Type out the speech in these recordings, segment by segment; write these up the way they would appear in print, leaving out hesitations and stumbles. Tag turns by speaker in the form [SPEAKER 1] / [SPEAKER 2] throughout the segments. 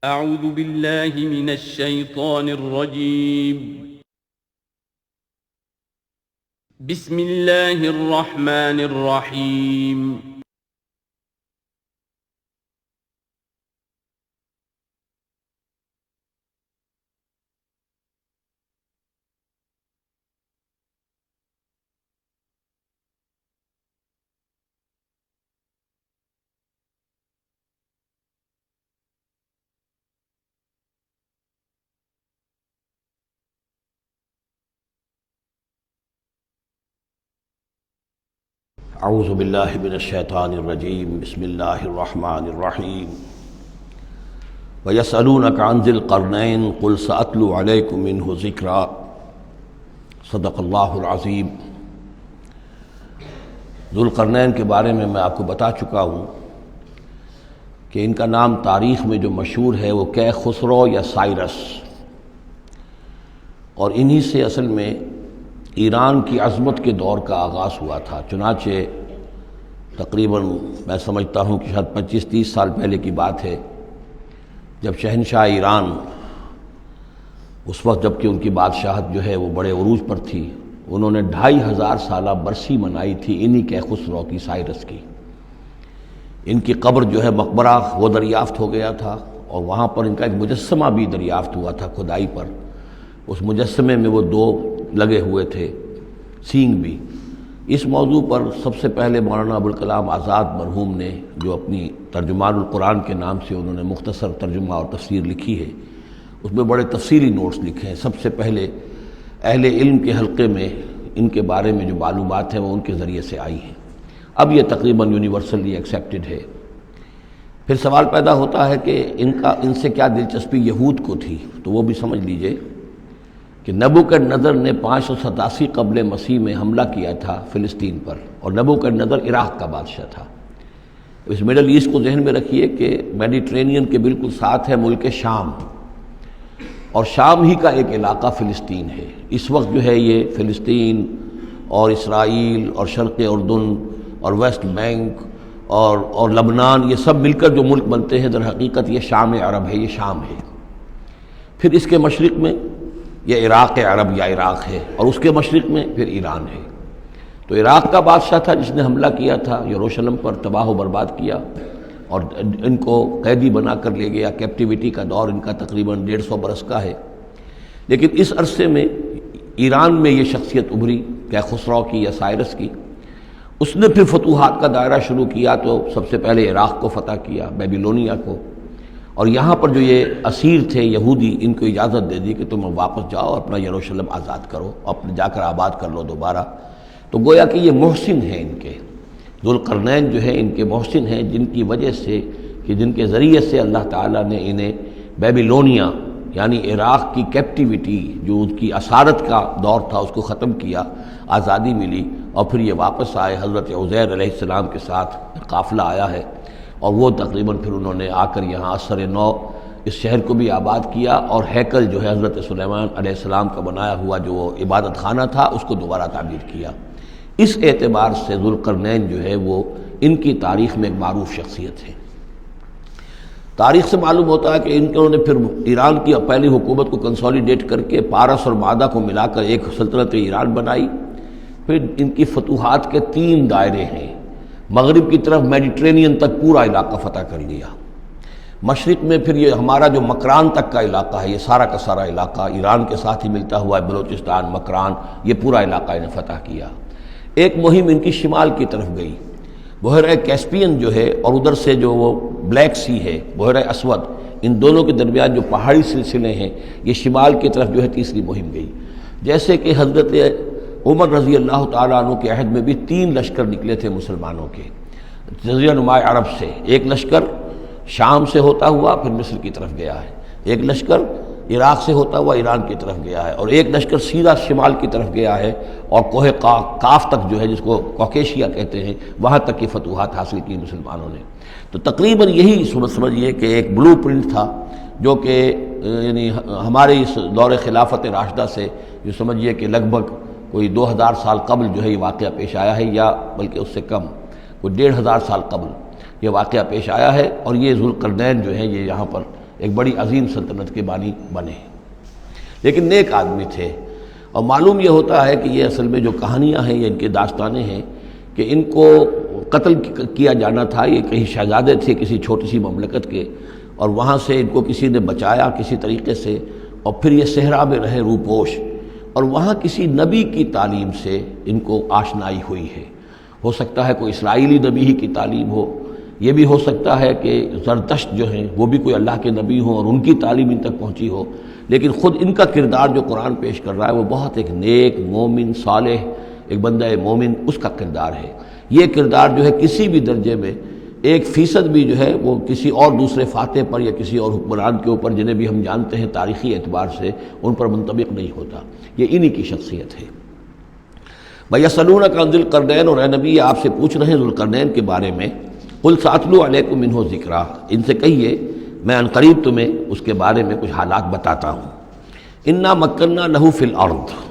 [SPEAKER 1] اعوذ باللہ من الشیطان الرجیم بسم اللہ الرحمن الرحیم
[SPEAKER 2] اعوذ باللہ من الشیطان الرجیم بسم اللہ الرحمن الرحیم وَيَسْأَلُونَكَ عَنْ ذِي الْقَرْنَيْنِ قُلْ سَأَتْلُو عَلَيْكُمْ مِنْهُ ذِكْرًا صدق اللہ العظیم۔ ذوالقرنین کے بارے میں آپ کو بتا چکا ہوں کہ ان کا نام تاریخ میں جو مشہور ہے وہ کیخسرو یا سائرس، اور انہی سے اصل میں ایران کی عظمت کے دور کا آغاز ہوا تھا۔ چنانچہ تقریباً میں سمجھتا ہوں کہ شاید 25-30 سال پہلے کی بات ہے، جب شہنشاہ ایران، اس وقت جب کہ ان کی بادشاہت جو ہے وہ بڑے عروج پر تھی، انہوں نے 2500 سالہ برسی منائی تھی انہی کیخسرو کی، سائرس کی۔ ان کی قبر جو ہے مقبرہ وہ دریافت ہو گیا تھا، اور وہاں پر ان کا ایک مجسمہ بھی دریافت ہوا تھا کھدائی پر۔ اس مجسمے میں وہ 2 لگے ہوئے تھے، سینگ بھی۔ اس موضوع پر سب سے پہلے مولانا ابوالکلام آزاد مرحوم نے، جو اپنی ترجمان القرآن کے نام سے انہوں نے مختصر ترجمہ اور تفسیر لکھی ہے، اس میں بڑے تفصیلی نوٹس لکھے ہیں۔ سب سے پہلے اہل علم کے حلقے میں ان کے بارے میں جو معلومات ہیں وہ ان کے ذریعے سے آئی ہیں۔ اب یہ تقریباً یونیورسلی ایکسیپٹڈ ہے۔ پھر سوال پیدا ہوتا ہے کہ ان سے کیا دلچسپی یہود کو تھی، تو وہ بھی سمجھ لیجئے کہ نبوکدنضر نے 587 قبل مسیح میں حملہ کیا تھا فلسطین پر، اور نبوکدنضر عراق کا بادشاہ تھا۔ اس مڈل ایسٹ کو ذہن میں رکھیے کہ میڈیٹرینین کے بالکل ساتھ ہے ملک شام، اور شام ہی کا ایک علاقہ فلسطین ہے۔ اس وقت جو ہے یہ فلسطین اور اسرائیل اور شرق اردن اور ویسٹ بینک اور لبنان، یہ سب مل کر جو ملک بنتے ہیں، در حقیقت یہ شام عرب ہے، یہ شام ہے۔ پھر اس کے مشرق میں یہ عراق عرب یا عراق ہے، اور اس کے مشرق میں پھر ایران ہے۔ تو عراق کا بادشاہ تھا جس نے حملہ کیا تھا یروشلم پر، تباہ و برباد کیا، اور ان کو قیدی بنا کر لے گیا۔ کیپٹیوٹی کا دور ان کا تقریباً 150 برس کا ہے۔ لیکن اس عرصے میں ایران میں یہ شخصیت ابھری کیخسرو کی یا سائرس کی۔ اس نے پھر فتوحات کا دائرہ شروع کیا، تو سب سے پہلے عراق کو فتح کیا، بیبیلونیا کو، اور یہاں پر جو یہ اسیر تھے یہودی، ان کو اجازت دے دی کہ تم واپس جاؤ، اپنا یروشلم آزاد کرو، اپنے جا کر آباد کر لو دوبارہ۔ تو گویا کہ یہ محسن ہیں ان کے، ذوالقرنین جو ہیں ان کے محسن ہیں، جن کی وجہ سے، کہ جن کے ذریعے سے اللہ تعالیٰ نے انہیں بیبیلونیا یعنی عراق کی کیپٹیوٹی، جو ان کی اسارت کا دور تھا، اس کو ختم کیا، آزادی ملی، اور پھر یہ واپس آئے۔ حضرت عزیر علیہ السلام کے ساتھ قافلہ آیا ہے، اور وہ تقریباً پھر انہوں نے آ کر یہاں اثر نو اس شہر کو بھی آباد کیا، اور ہیکل جو ہے حضرت سلیمان علیہ السلام کا بنایا ہوا جو عبادت خانہ تھا، اس کو دوبارہ تعمیر کیا۔ اس اعتبار سے ذوالقرنین جو ہے وہ ان کی تاریخ میں ایک معروف شخصیت ہے۔ تاریخ سے معلوم ہوتا ہے کہ انہوں نے پھر ایران کی پہلی حکومت کو کنسولیڈیٹ کر کے پارس اور مادہ کو ملا کر ایک سلطنت ایران بنائی۔ پھر ان کی فتوحات کے 3 دائرے ہیں۔ مغرب کی طرف میڈیٹرینین تک پورا علاقہ فتح کر لیا۔ مشرق میں پھر یہ ہمارا جو مکران تک کا علاقہ ہے، یہ سارا کا سارا علاقہ ایران کے ساتھ ہی ملتا ہوا ہے، بلوچستان، مکران، یہ پورا علاقہ انہیں فتح کیا۔ ایک مہم ان کی شمال کی طرف گئی، بحیرہ کیسپین جو ہے، اور ادھر سے جو وہ بلیک سی ہے، بحیرہ اسود، ان دونوں کے درمیان جو پہاڑی سلسلے ہیں، یہ شمال کی طرف جو ہے تیسری مہم گئی۔ جیسے کہ حضرت عمر رضی اللہ تعالیٰ عنہ کے عہد میں بھی 3 لشکر نکلے تھے مسلمانوں کے جزیرہ نما عرب سے۔ ایک لشکر شام سے ہوتا ہوا پھر مصر کی طرف گیا ہے، ایک لشکر عراق سے ہوتا ہوا ایران کی طرف گیا ہے، اور ایک لشکر سیدھا شمال کی طرف گیا ہے، اور کوہ کاف تک جو ہے، جس کو کوکیشیا کہتے ہیں، وہاں تک کی فتوحات حاصل کی مسلمانوں نے۔ تو تقریباً یہی سمجھیے کہ ایک بلو پرنٹ تھا، جو کہ یعنی ہمارے اس دور خلافت راشدہ سے جو سمجھیے کہ لگ بھگ کوئی 2000 سال قبل جو ہے یہ واقعہ پیش آیا ہے، یا بلکہ اس سے کم، کوئی 1500 سال قبل یہ واقعہ پیش آیا ہے۔ اور یہ ذوالقرنین جو ہے یہ یہاں پر ایک بڑی عظیم سلطنت کے بانی بنے، لیکن نیک آدمی تھے۔ اور معلوم یہ ہوتا ہے کہ یہ اصل میں جو کہانیاں ہیں یہ ان کے داستانیں ہیں کہ ان کو قتل کیا جانا تھا۔ یہ کہیں شہزادے تھے کسی چھوٹی سی مملکت کے، اور وہاں سے ان کو کسی نے بچایا کسی طریقے سے، اور پھر یہ صحرا میں رہے روپوش، اور وہاں کسی نبی کی تعلیم سے ان کو آشنائی ہوئی ہے۔ ہو سکتا ہے کوئی اسرائیلی نبی ہی کی تعلیم ہو، یہ بھی ہو سکتا ہے کہ زرتشت جو ہیں وہ بھی کوئی اللہ کے نبی ہوں اور ان کی تعلیم ان تک پہنچی ہو، لیکن خود ان کا کردار جو قرآن پیش کر رہا ہے وہ بہت ایک نیک مومن صالح ایک بندہ مومن اس کا کردار ہے۔ یہ کردار جو ہے کسی بھی درجے میں 1% بھی جو ہے وہ کسی اور دوسرے فاتح پر یا کسی اور حکمران کے اوپر جنہیں بھی ہم جانتے ہیں تاریخی اعتبار سے ان پر منطبق نہیں ہوتا، یہ انہی کی شخصیت ہے۔ وَيَسْأَلُونَكَ عَنِ ذِي الْقَرْنَيْنِ، اور اے نبی آپ سے پوچھ رہے ہیں ذوالقرنین کے بارے میں، قُلْ سَأَتْلُو عَلَيْكُم مِّنْهُ ذِكْرًا، ان سے کہیے میں عنقریب تمہیں اس کے بارے میں کچھ حالات بتاتا ہوں۔ اِنَّا مَكَّنَّا لَهُ فِي الْأَرْضِ،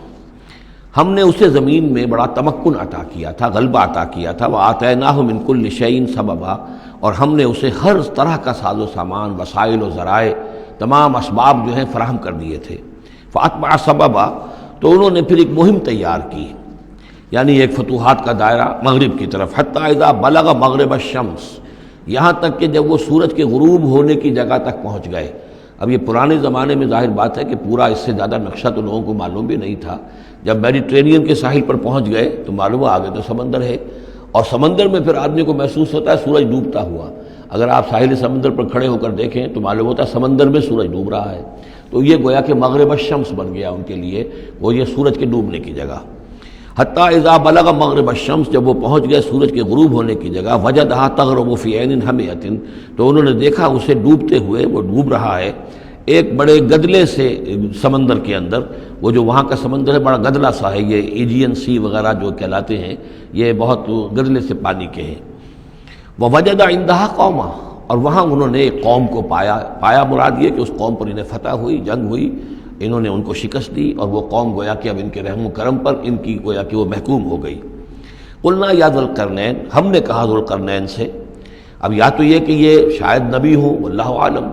[SPEAKER 2] ہم نے اسے زمین میں بڑا تمکن عطا کیا تھا، غلبہ عطا کیا تھا، وَآتَيْنَاهُ مِن كُلِّ شَيْءٍ سَبَبًا، اور ہم نے اسے ہر طرح کا ساز و سامان، وسائل و ذرائع، تمام اسباب جو ہیں فراہم کر دیے تھے۔ فَأَتْبَعَ سَبَبًا، تو انہوں نے پھر ایک مہم تیار کی، یعنی ایک فتوحات کا دائرہ مغرب کی طرف، حتیٰ اذا بلغ مغرب الشمس، یہاں تک کہ جب وہ سورج کے غروب ہونے کی جگہ تک پہنچ گئے۔ اب یہ پرانے زمانے میں ظاہر بات ہے کہ پورا اس سے زیادہ نقشہ تو لوگوں کو معلوم بھی نہیں تھا، جب میڈیٹرینین کے ساحل پر پہنچ گئے تو معلوم ہوا آگے تو سمندر ہے، اور سمندر میں پھر آدمی کو محسوس ہوتا ہے سورج ڈوبتا ہوا۔ اگر آپ ساحل سمندر پر کھڑے ہو کر دیکھیں تو معلوم ہوتا ہے سمندر میں سورج ڈوب رہا ہے، تو یہ گویا کہ مغرب الشمس بن گیا ان کے لیے، وہ یہ سورج کے ڈوبنے کی جگہ۔ حتیٰ اذا بلغ مغرب الشمس، جب وہ پہنچ گئے سورج کے غروب ہونے کی جگہ، وجدہا تغرب فی عین حمیۃ، تو انہوں نے دیکھا اسے ڈوبتے ہوئے، وہ ڈوب رہا ہے ایک بڑے گدلے سے سمندر کے اندر۔ وہ جو وہاں کا سمندر ہے بڑا گدلا سا ہے، یہ ایجین سی وغیرہ جو کہلاتے ہیں یہ بہت گدلے سے پانی کے ہیں۔ ووجد عندہا قوما، اور وہاں انہوں نے ایک قوم کو پایا مراد یہ کہ اس قوم پر انہیں فتح ہوئی، جنگ ہوئی، انہوں نے ان کو شکست دی، اور وہ قوم گویا کہ اب ان کے رحم و کرم پر ان کی گویا کہ وہ محکوم ہو گئی۔ قلنا یا ذوالقرنین، ہم نے کہا ذوالقرنین سے، اب یا تو یہ کہ یہ شاید نبی ہوں واللہ عالم،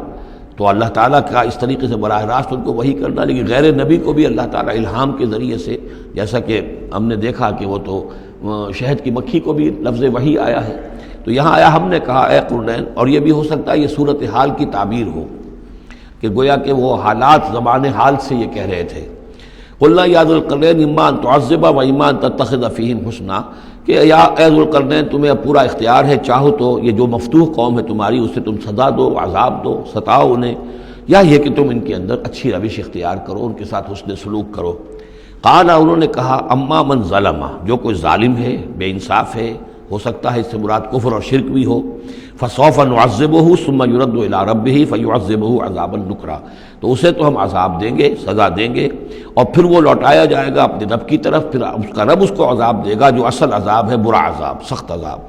[SPEAKER 2] تو اللہ تعالیٰ کا اس طریقے سے براہ راست ان کو وحی کرنا، لیکن غیر نبی کو بھی اللہ تعالیٰ الہام کے ذریعے سے، جیسا کہ ہم نے دیکھا کہ وہ تو شہد کی مکھی کو بھی لفظ وحی آیا ہے، تو یہاں آیا ہم نے کہا اے قرنین، اور یہ بھی ہو سکتا ہے یہ صورتحال کی تعبیر ہو کہ گویا کہ وہ حالات زبان حال سے یہ کہہ رہے تھے۔ قلنا یا ذوالقرنین اما ان تعذب و اما ان تتخذ فیہم حسنا، کہ یا اے ذوالقرنین تمہیں اب پورا اختیار ہے، چاہو تو یہ جو مفتوح قوم ہے تمہاری اسے تم سزا دو، عذاب دو، ستاؤ انہیں، یا یہ کہ تم ان کے اندر اچھی روش اختیار کرو، ان کے ساتھ حسن سلوک کرو۔ قال، انہوں نے کہا اما من ظلم، جو کوئی ظالم ہے، بے انصاف ہے، ہو سکتا ہے اس سے مراد کفر اور شرک بھی ہو، فسوف نعذبہ ثم یرد الی ربہ فیعذبہ عذابا نکرا، تو اسے تو ہم عذاب دیں گے، سزا دیں گے، اور پھر وہ لوٹایا جائے گا اپنے رب کی طرف، پھر اس کا رب اس کو عذاب دے گا جو اصل عذاب ہے، برا عذاب، سخت عذاب۔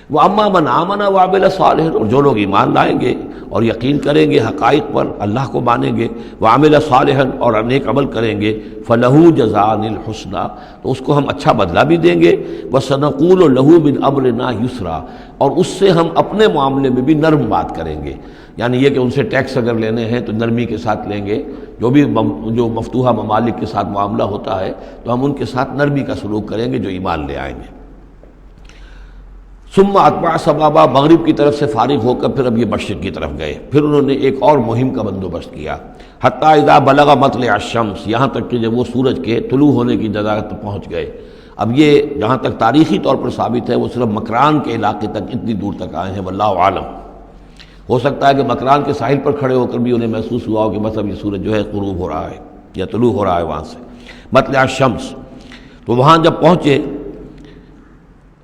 [SPEAKER 2] وَأَمَّا مَنْ آمَنَ وَعَمِلَ صَالِحًا، اور جو لوگ ایمان لائیں گے اور یقین کریں گے حقائق پر، اللہ کو مانیں گے، وَعَمِلَ صَالِحًا، اور نیک عمل کریں گے، فَلَهُ جَزَاءً الْحُسْنَى، تو اس کو ہم اچھا بدلہ بھی دیں گے، وَسَنَقُولُ لَهُ مِنْ أَمْرِنَا يُسْرًا، اور اس سے ہم اپنے معاملے میں بھی نرم بات کریں گے، یعنی یہ کہ ان سے ٹیکس اگر لینے ہیں تو نرمی کے ساتھ لیں گے، جو مفتوحہ ممالک کے ساتھ معاملہ ہوتا ہے تو ہم ان کے ساتھ نرمی کا سلوک کریں گے جو ایمان لے آئیں گے۔ ثم اتبع سبابا، مغرب کی طرف سے فارغ ہو کر پھر اب یہ مشرق کی طرف گئے، پھر انہوں نے ایک اور مہم کا بندوبست کیا، حتیٰ اذا بلغ مطلع الشمس، یہاں تک کہ جب وہ سورج کے طلوع ہونے کی جگہ تک پہنچ گئے۔ اب یہ جہاں تک تاریخی طور پر ثابت ہے وہ صرف مکران کے علاقے تک اتنی دور تک آئے ہیں، واللہ عالم، ہو سکتا ہے کہ مکران کے ساحل پر کھڑے ہو کر بھی انہیں محسوس ہوا ہو کہ بس اب یہ سورج جو ہے غروب ہو رہا ہے یا طلوع ہو رہا ہے وہاں سے، مطلع الشمس، تو وہاں جب پہنچے،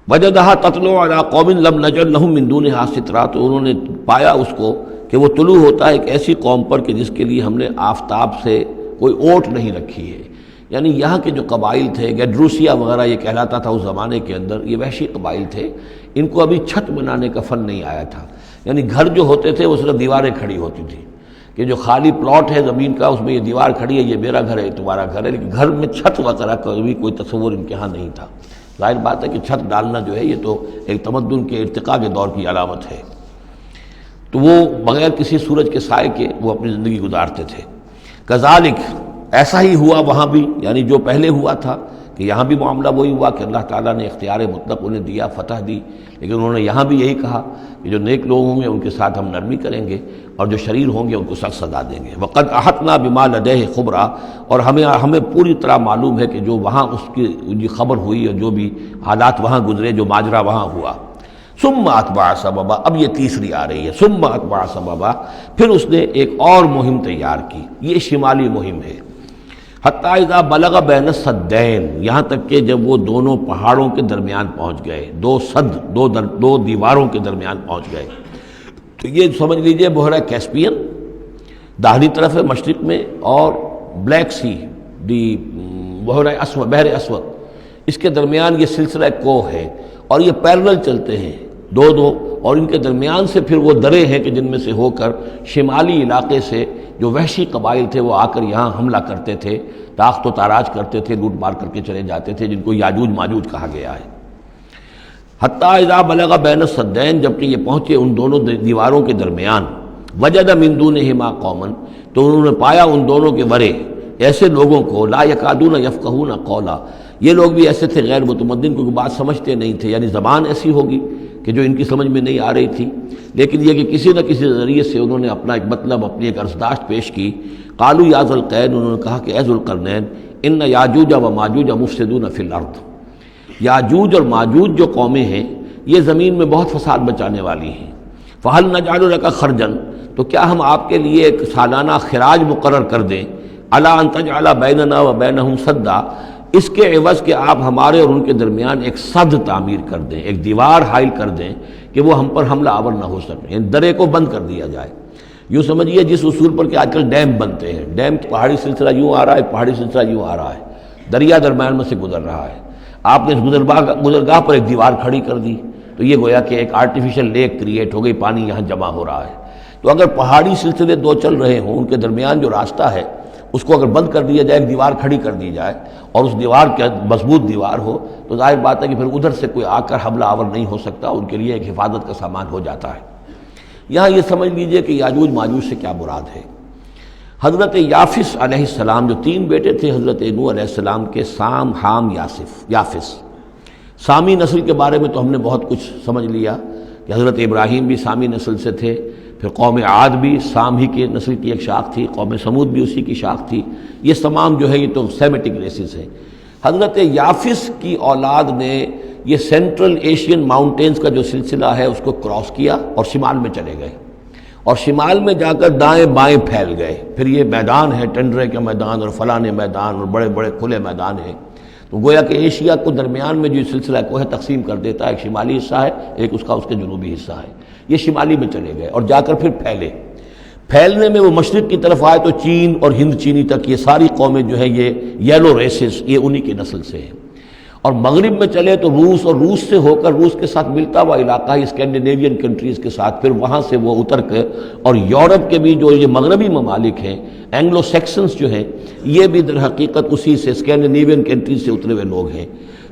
[SPEAKER 2] وجدہا تطلع علی قوم لم نجعل لہم من دونہا سترا، تو انہوں نے پایا اس کو کہ وہ طلوع ہوتا ہے ایک ایسی قوم پر کہ جس کے لیے ہم نے آفتاب سے کوئی اوٹ نہیں رکھی ہے، یعنی یہاں کے جو قبائل تھے، گیڈروسیا وغیرہ یہ کہلاتا تھا اس زمانے کے اندر، یہ وحشی قبائل تھے، ان کو ابھی چھت بنانے کا فن نہیں آیا تھا، یعنی گھر جو ہوتے تھے وہ صرف دیواریں کھڑی ہوتی تھیں، کہ جو خالی پلاٹ ہے زمین کا اس میں یہ دیوار کھڑی ہے، یہ میرا گھر ہے، تمہارا گھر ہے، لیکن گھر میں چھت وغیرہ کا بھی کوئی تصور ان کے ہاں نہیں تھا۔ ظاہر بات ہے کہ چھت ڈالنا جو ہے یہ تو ایک تمدن کے ارتقاء کے دور کی علامت ہے۔ تو وہ بغیر کسی سورج کے سائے کے وہ اپنی زندگی گزارتے تھے۔ کذالک، ایسا ہی ہوا وہاں بھی، یعنی جو پہلے ہوا تھا کہ یہاں بھی معاملہ وہی ہوا کہ اللہ تعالیٰ نے اختیار مطلق انہیں دیا، فتح دی، لیکن انہوں نے یہاں بھی یہی کہا کہ جو نیک لوگ ہوں گے ان کے ساتھ ہم نرمی کریں گے اور جو شریر ہوں گے ان کو سخت سزا دیں گے۔ وقد احطنا بما لدیہ خبرا، اور ہمیں پوری طرح معلوم ہے کہ جو وہاں اس کی خبر ہوئی اور جو بھی حالات وہاں گزرے، جو ماجرا وہاں ہوا۔ ثم اتبع سببا، اب یہ تیسری آ رہی ہے، ثم اتبع سببا، پھر اس نے ایک اور مہم تیار کی، یہ شمالی مہم ہے۔ حتی اذا بلغ بین السدین، یہاں تک کہ جب وہ دونوں پہاڑوں کے درمیان پہنچ گئے، دو دیواروں کے درمیان پہنچ گئے، تو یہ سمجھ لیجئے بحیرہ کیسپیئن داہنی طرف ہے مشرق میں، اور بلیک سی بحر اسود، اس کے درمیان یہ سلسلہ کوہ ہے، اور یہ پیرلل چلتے ہیں دو، اور ان کے درمیان سے پھر وہ درے ہیں کہ جن میں سے ہو کر شمالی علاقے سے جو وحشی قبائل تھے وہ آ کر یہاں حملہ کرتے تھے، تاخت و تاراج کرتے تھے، لوٹ مار کر کے چلے جاتے تھے، جن کو یاجوج ماجوج کہا گیا ہے۔ حتی اذا بلغ بین السدین، جبکہ یہ پہنچے ان دونوں دیواروں کے درمیان، وجد من دونہما قوما، تو انہوں نے پایا ان دونوں کے ورے ایسے لوگوں کو، لا یکادون یفقہون قولا، یہ لوگ بھی ایسے تھے غیر متمدن، کیونکہ بات سمجھتے نہیں تھے، یعنی زبان ایسی ہوگی کہ جو ان کی سمجھ میں نہیں آ رہی تھی، لیکن یہ کہ کسی نہ کسی ذریعے سے انہوں نے اپنا ایک مطلب، اپنی ایک عرضداشت پیش کی۔ قالوا یا ذوالقرنین، انہوں نے کہا کہ اے ذوالقرنین، ان یاجوج و ماجوج مفسدون فی الارض، یاجوج اور ماجوج جو قومیں ہیں یہ زمین میں بہت فساد مچانے والی ہیں۔ فہل نجعل لک خرجا، تو کیا ہم آپ کے لیے ایک سالانہ خراج مقرر کر دیں، الی ان تجعل بیننا و بینہم سدا، اس کے عوض کہ آپ ہمارے اور ان کے درمیان ایک سد تعمیر کر دیں، ایک دیوار حائل کر دیں کہ وہ ہم پر حملہ آور نہ ہو سکے، یعنی درے کو بند کر دیا جائے۔ یوں سمجھیے جس اصول پر کہ آج کل ڈیم بنتے ہیں، ڈیم پہاڑی سلسلہ یوں آ رہا ہے، پہاڑی سلسلہ یوں آ رہا ہے، دریا درمیان میں سے گزر رہا ہے، آپ نے اس گزرگاہ پر ایک دیوار کھڑی کر دی تو یہ گویا کہ ایک آرٹیفیشل لیک کریٹ ہو گئی، پانی یہاں جمع ہو رہا ہے۔ تو اگر پہاڑی سلسلے دو چل رہے ہوں، ان کے درمیان جو راستہ ہے اس کو اگر بند کر دیا جائے، ایک دیوار کھڑی کر دی جائے اور اس دیوار کے مضبوط دیوار ہو، تو ظاہر بات ہے کہ پھر ادھر سے کوئی آ کر حملہ آور نہیں ہو سکتا، ان کے لیے ایک حفاظت کا سامان ہو جاتا ہے۔ یہاں یہ سمجھ لیجئے کہ یاجوج ماجوج سے کیا مراد ہے۔ حضرت یافس علیہ السلام، جو تین بیٹے تھے حضرت نوح علیہ السلام کے، سام، حام، یافس، سامی نسل کے بارے میں تو ہم نے بہت کچھ سمجھ لیا کہ حضرت ابراہیم بھی سامی نسل سے تھے، پھر قوم عاد بھی سام ہی کی نسل کی ایک شاخ تھی، قوم سمود بھی اسی کی شاخ تھی، یہ تمام جو ہے یہ تو سیمیٹک ریسز ہیں۔ حضرت یافس کی اولاد نے یہ سینٹرل ایشین ماؤنٹینز کا جو سلسلہ ہے اس کو کراس کیا اور شمال میں چلے گئے، اور شمال میں جا کر دائیں بائیں پھیل گئے، پھر یہ میدان ہے، ٹنڈرے کا میدان اور فلانے میدان اور بڑے بڑے کھلے میدان ہیں، تو گویا کہ ایشیا کو درمیان میں جو سلسلہ کوہ تقسیم کر دیتا ہے، ایک شمالی حصہ ہے، ایک اس کے جنوبی حصہ ہے، یہ شمالی میں چلے گئے اور جا کر پھر پھیلنے میں وہ مشرق کی طرف آئے تو چین اور ہند چینی تک یہ ساری قومیں جو ہے یہ یلو ریسز، یہ انہی کی نسل سے ہیں، اور مغرب میں چلے تو روس، اور روس سے ہو کر روس کے ساتھ ملتا ہوا علاقہ ہے اسکینڈینیوین کنٹریز کے ساتھ، پھر وہاں سے وہ اتر کر، اور یورپ کے بھی جو یہ مغربی ممالک ہیں، اینگلو سیکسنز جو ہیں، یہ بھی در حقیقت اسی سے اسکینڈینیوین کنٹریز سے اترے ہوئے لوگ ہیں۔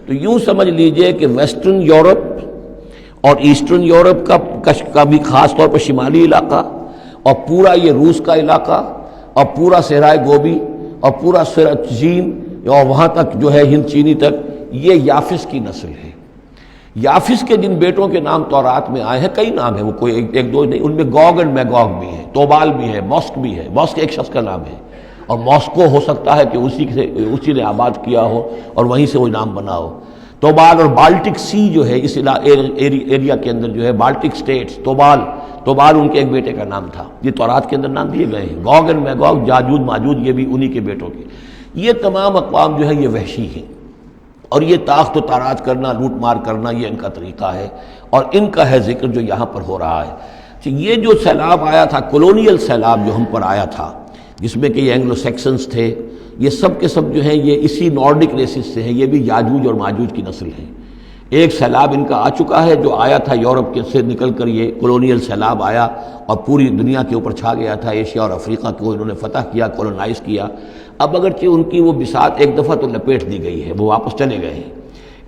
[SPEAKER 2] تو یوں سمجھ لیجئے کہ ویسٹرن یورپ اور ایسٹرن یورپ کا بھی خاص طور پر شمالی علاقہ، اور پورا یہ روس کا علاقہ، اور پورا صحرائے گوبی، اور پورا چین، اور وہاں تک جو ہے ہند چینی تک، یہ یافس کی نسل ہے۔ یافس کے جن بیٹوں کے نام تورات میں آئے ہیں، کئی نام ہیں، وہ کوئی ایک دو نہیں، ان میں گوگ اینڈ میگوگ بھی ہیں، توبال بھی ہے، موسک بھی ہے، موسک ایک شخص کا نام ہے، اور موسکو ہو سکتا ہے کہ اسی نے آباد کیا ہو اور وہیں سے وہ نام بنا ہو۔ توبال اور بالٹک سی جو ہے اس ایریا کے اندر جو ہے، بالٹک سٹیٹس، توبال ان کے ایک بیٹے کا نام تھا، یہ تورات کے اندر نام دیے گئے ہیں۔ گوگ اینڈ میگوگ، یاجوج ماجوج، یہ بھی انہی کے بیٹوں کے۔ یہ تمام اقوام جو ہے یہ وحشی ہیں، اور یہ تاخت و تاراج کرنا، لوٹ مار کرنا، یہ ان کا طریقہ ہے، اور ان کا ہے ذکر جو یہاں پر ہو رہا ہے۔ یہ جو سیلاب آیا تھا، کولونیل سیلاب جو ہم پر آیا تھا، جس میں کہ یہ اینگلو سیکسنز تھے، یہ سب کے سب جو ہیں یہ اسی نارڈک ریسز سے ہیں، یہ بھی یاجوج اور ماجوج کی نسل ہیں۔ ایک سیلاب ان کا آ چکا ہے جو آیا تھا یورپ کے سے نکل کر، یہ کولونیل سیلاب آیا اور پوری دنیا کے اوپر چھا گیا تھا، ایشیا اور افریقہ کو انہوں نے فتح کیا، کولونائز کیا۔ اب اگرچہ ان کی وہ بساط ایک دفعہ تو لپیٹ دی گئی ہے، وہ واپس چلے گئے ہیں،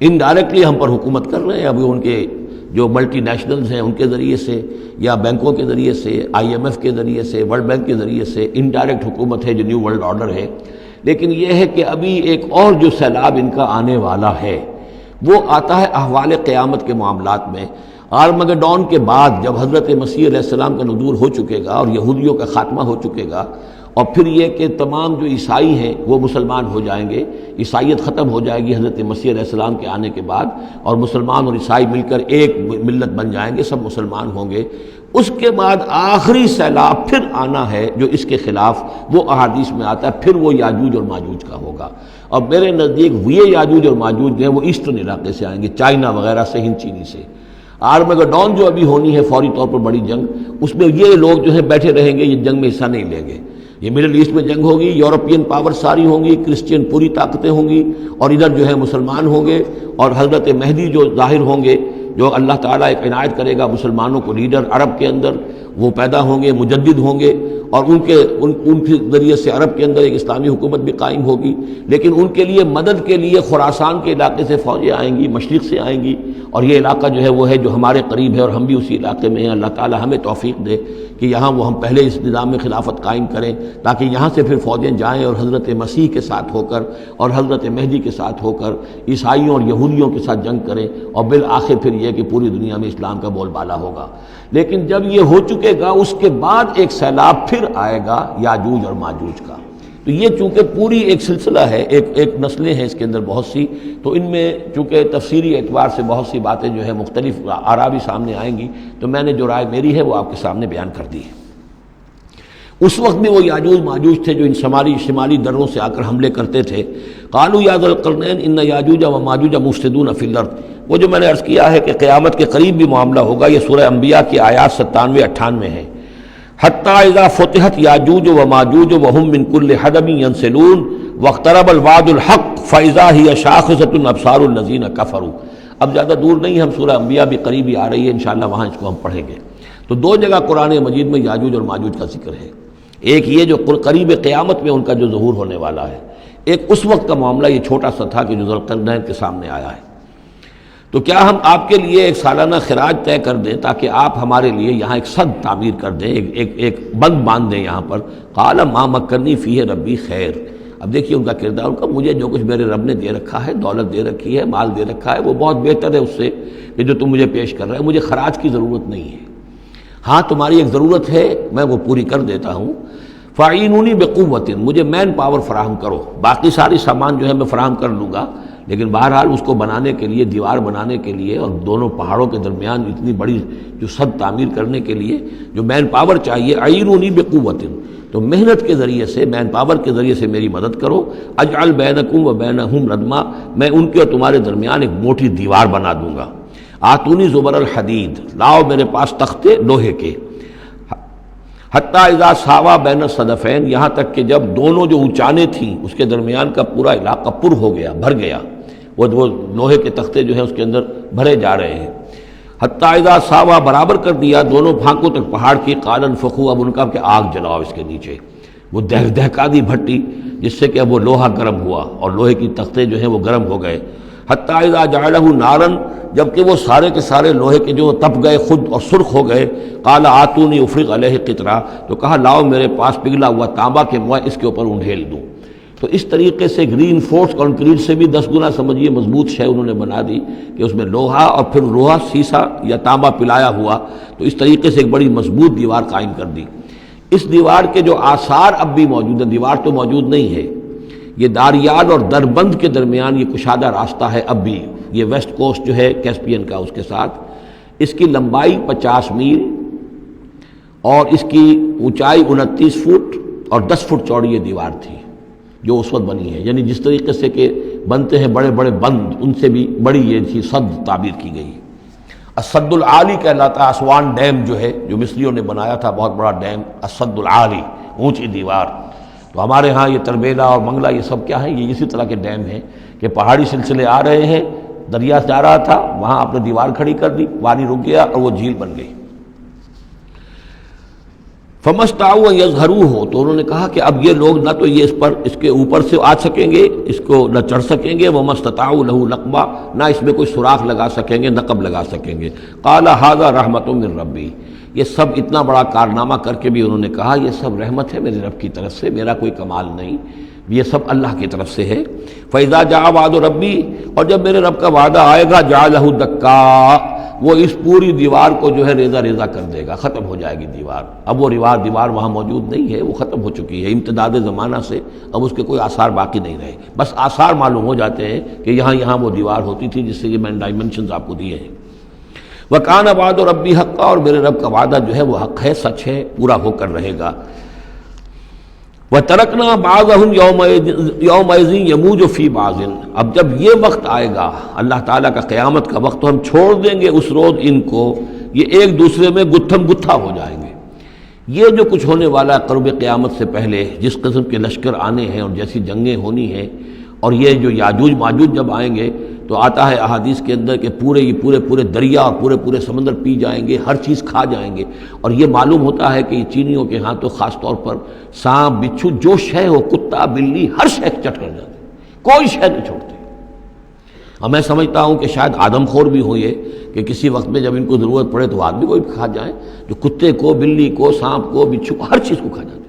[SPEAKER 2] انڈائریکٹلی ہم پر حکومت کر رہے ہیں۔ ابھی ان کے جو ملٹی نیشنلز ہیں ان کے ذریعے سے یا بینکوں کے ذریعے سے، IMF کے ذریعے سے، ورلڈ بینک کے ذریعے سے، انڈائریکٹ حکومت ہے جو نیو ورلڈ آرڈر ہے۔ لیکن یہ ہے کہ ابھی ایک اور جو سیلاب ان کا آنے والا ہے وہ آتا ہے احوال قیامت کے معاملات میں۔ آرمگڈون کے بعد جب حضرت مسیح علیہ السلام کا نزول ہو چکے گا اور یہودیوں کا خاتمہ ہو چکے گا، اور پھر یہ کہ تمام جو عیسائی ہیں وہ مسلمان ہو جائیں گے، عیسائیت ختم ہو جائے گی حضرت مسیح علیہ السلام کے آنے کے بعد، اور مسلمان اور عیسائی مل کر ایک ملت بن جائیں گے، سب مسلمان ہوں گے۔ اس کے بعد آخری سیلاب پھر آنا ہے جو اس کے خلاف، وہ احادیث میں آتا ہے، پھر وہ یاجوج اور ماجوج کا ہوگا۔ اور میرے نزدیک یہ یاجوج اور ماجوج جو ہیں وہ ایسٹرن علاقے سے آئیں گے، چائنا وغیرہ سے، ہند چینی سے۔ آرمگڈون جو ابھی ہونی ہے فوری طور پر بڑی جنگ، اس میں یہ لوگ جو ہیں بیٹھے رہیں گے، یہ جنگ میں حصہ نہیں لیں گے۔ یہ مڈل ایسٹ میں جنگ ہوگی، یورپین پاور ساری ہوں گی، کرسچین پوری طاقتیں ہوں گی، اور ادھر جو ہے مسلمان ہوں گے، اور حضرت مہدی جو ظاہر ہوں گے، جو اللہ تعالیٰ ایک عنایت کرے گا مسلمانوں کو لیڈر عرب کے اندر، وہ پیدا ہوں گے، مجدد ہوں گے، اور ان کے ذریعے سے عرب کے اندر ایک اسلامی حکومت بھی قائم ہوگی۔ لیکن ان کے لیے مدد کے لیے خراسان کے علاقے سے فوجیں آئیں گی، مشرق سے آئیں گی، اور یہ علاقہ جو ہے وہ ہے جو ہمارے قریب ہے، اور ہم بھی اسی علاقے میں ہیں۔ اللہ تعالیٰ ہمیں توفیق دے کہ یہاں وہ ہم پہلے اس نظام میں خلافت قائم کریں، تاکہ یہاں سے پھر فوجیں جائیں اور حضرت مسیح کے ساتھ ہو کر اور حضرت مہدی کے ساتھ ہو کر عیسائیوں اور یہودیوں کے ساتھ جنگ کریں، اور بالآخر پھر یہ کہ پوری دنیا میں اسلام کا بول بالا ہوگا۔ لیکن جب یہ ہو چکے گا، اس کے بعد ایک سیلاب پھر آئے گا یاجوج اور ماجوج کا۔ تو یہ چونکہ پوری ایک سلسلہ ہے، ایک نسلیں ہیں اس کے اندر بہت سی، تو ان میں چونکہ تفسیری اعتبار سے بہت سی باتیں جو ہے مختلف آراء بھی سامنے آئیں گی، تو میں نے جو رائے میری ہے وہ آپ کے سامنے بیان کر دی ہے۔ اس وقت بھی وہ یاجوج ماجوج تھے جو ان شمالی دروں سے آ کر حملے کرتے تھے۔ قالوا یا ذا القرنین ان یاجوج و ماجوج مفسدون فی الارض، وہ جو میں نے عرض کیا ہے کہ قیامت کے قریب بھی معاملہ ہوگا، یہ سورہ انبیاء کی آیات 97-98 ہے۔ حتی اذا فتحت یاجوج و ماجوج وهم من کل حدب ینسلون واقترب الوعد الحق فاذا هی شاخصۃ ابصار الذین کفروا۔ اب زیادہ دور نہیں، ہم سورہ انبیاء بھی قریب ہی آ رہی ہے، انشاءاللہ وہاں اس کو ہم پڑھیں گے۔ تو دو جگہ قرآن مجید میں یاجوج اور ماجوج کا ذکر ہے، ایک یہ جو قریب قیامت میں ان کا جو ظہور ہونے والا ہے، ایک اس وقت کا معاملہ یہ چھوٹا سا تھا کہ جو ذوالقرنین کے سامنے آیا ہے۔ تو کیا ہم آپ کے لیے ایک سالانہ خراج طے کر دیں تاکہ آپ ہمارے لیے یہاں ایک سد تعمیر کر دیں، ایک بند باندھ دیں یہاں پر؟ قال ما مکنی فیہ ربی خیر۔ اب دیکھیے ان کا کردار، ان کا مجھے جو کچھ میرے رب نے دے رکھا ہے، دولت دے رکھی ہے، مال دے رکھا ہے، وہ بہت بہتر ہے اس سے کہ جو تم مجھے پیش کر رہے ہیں، مجھے خراج کی ضرورت نہیں ہے۔ ہاں تمہاری ایک ضرورت ہے، میں وہ پوری کر دیتا ہوں۔ فاعینونی بقوت، مجھے مین پاور فراہم کرو، باقی ساری سامان جو ہے میں فراہم کر لوں گا، لیکن بہرحال اس کو بنانے کے لیے، دیوار بنانے کے لیے اور دونوں پہاڑوں کے درمیان اتنی بڑی جو سد تعمیر کرنے کے لیے جو مین پاور چاہیے، اعینونی بقوت، تو محنت کے ذریعے سے، مین پاور کے ذریعے سے میری مدد کرو۔ اجعل بینکم و بینہم ردما، میں ان کے اور تمہارے درمیان ایک موٹی دیوار بنا دوں گا۔ آتونی زبر الحدید، لاؤ میرے پاس تختے لوہے کے۔ حتی اذا ساوا بین الصدفین، یہاں تک کہ جب دونوں جو اونچانے تھیں اس کے درمیان کا پورا علاقہ پر ہو گیا، بھر گیا، وہ لوہے کے تختے جو ہیں اس کے اندر بھرے جا رہے ہیں۔ حتی اذا ساوا، برابر کر دیا دونوں پھانکوں تک پہاڑ کی، قال انفخوا، اب ان کا کہ آگ جلاؤ اس کے نیچے، وہ دہکا دی بھٹی جس سے کہ اب وہ لوہا گرم ہوا اور لوہے کی تختے جو ہیں وہ گرم ہو گئے۔ حتی اذا جعلہ نارا، جبکہ وہ سارے کے سارے لوہے کے جو تپ گئے خود اور سرخ ہو گئے۔ قال آتونی افرغ علیہ قطرہ، تو کہا لاؤ میرے پاس پگھلا ہوا تانبا کہ میں اس کے اوپر انڈھیل دوں۔ تو اس طریقے سے گرین فورس کنکریٹ سے بھی 10 گنا سمجھیے مضبوط شے انہوں نے بنا دی کہ اس میں لوہا اور پھر لوہا سیسا یا تانبا پلایا ہوا، تو اس طریقے سے ایک بڑی مضبوط دیوار قائم کر دی۔ اس دیوار کے جو آثار اب بھی موجود ہیں، دیوار تو موجود نہیں ہے، یہ داریال اور دربند کے درمیان یہ کشادہ راستہ ہے اب بھی، یہ ویسٹ کوسٹ جو ہے کیسپین کا، اس کے ساتھ اس کی لمبائی 50 میل اور اس کی اونچائی 29 فٹ اور 10 فٹ چوڑی یہ دیوار تھی جو اس وقت بنی ہے۔ یعنی جس طریقے سے کہ بنتے ہیں بڑے بڑے بند، ان سے بھی بڑی یہ تھی سد تعبیر کی گئی۔ السد العالی کہلاتا ہے اسوان ڈیم جو ہے، جو مصریوں نے بنایا تھا، بہت بڑا ڈیم، السد العالی، اونچی دیوار۔ تو ہمارے ہاں یہ تربیلا اور منگلا یہ سب کیا ہیں، یہ اسی طرح کے ڈیم ہیں کہ پہاڑی سلسلے آ رہے ہیں، دریا جا رہا تھا، وہاں آپ نے دیوار کھڑی کر دی، پانی رک گیا اور وہ جھیل بن گئی۔ فمستطاعوا ان یظہروہ، تو انہوں نے کہا کہ اب یہ لوگ نہ تو یہ اس کے اوپر سے آ سکیں گے، اس کو نہ چڑھ سکیں گے، ومستطاعوا لہ نقبا، نہ اس میں کوئی سوراخ لگا سکیں گے، نقب لگا سکیں گے۔ قال ھذا رحمۃ من ربی، یہ سب اتنا بڑا کارنامہ کر کے بھی انہوں نے کہا یہ سب رحمت ہے میرے رب کی طرف سے، میرا کوئی کمال نہیں، یہ سب اللہ کی طرف سے ہے۔ فَإِذَا جَاءَ وَعْدُ رَبِّي، اور جب میرے رب کا وعدہ آئے گا، جَعَلَهُ دَكَّا، وہ اس پوری دیوار کو جو ہے ریزہ ریزہ کر دے گا، ختم ہو جائے گی دیوار۔ اب وہ دیوار وہاں موجود نہیں ہے، وہ ختم ہو چکی ہے امتداد زمانہ سے، اب اس کے کوئی آثار باقی نہیں رہے، بس آثار معلوم ہو جاتے ہیں کہ یہاں وہ دیوار ہوتی تھی، جس سے یہ میں نے ڈائمنشنز آپ کو دیے ہیں۔ وَكَانَ وَعْدُ رَبِّي حَقًّا، اور میرے رب کا وعدہ جو ہے وہ حق ہے، سچ ہے، پورا ہو کر رہے گا۔ وَتَرَكْنَا بَعْضَهُمْ يَوْمَئِذٍ يَمُوجُ فِي بَعْضٍ، اب جب یہ وقت آئے گا اللہ تعالیٰ کا قیامت کا وقت، تو ہم چھوڑ دیں گے اس روز ان کو، یہ ایک دوسرے میں گتھم گتھا ہو جائیں گے۔ یہ جو کچھ ہونے والا ہے قرب قیامت سے پہلے، جس قسم کے لشکر آنے ہیں اور جیسی جنگیں ہونی ہیں، اور یہ جو یاجوج ماجوج جب آئیں گے تو آتا ہے احادیث کے اندر کہ پورے دریا اور پورے سمندر پی جائیں گے، ہر چیز کھا جائیں گے، اور یہ معلوم ہوتا ہے کہ یہ چینیوں کے ہاں تو خاص طور پر سانپ بچھو جو شے ہو، کتا بلی، ہر شے چٹ کر جاتے، کوئی شے نہیں چھوڑتے۔ اور میں سمجھتا ہوں کہ شاید آدم خور بھی ہو یہ کہ کسی وقت میں جب ان کو ضرورت پڑے تو آدمی کو بھی کھا جائیں، جو کتے کو، بلی کو، سانپ کو، بچھو کو، ہر چیز کو کھا جاتے۔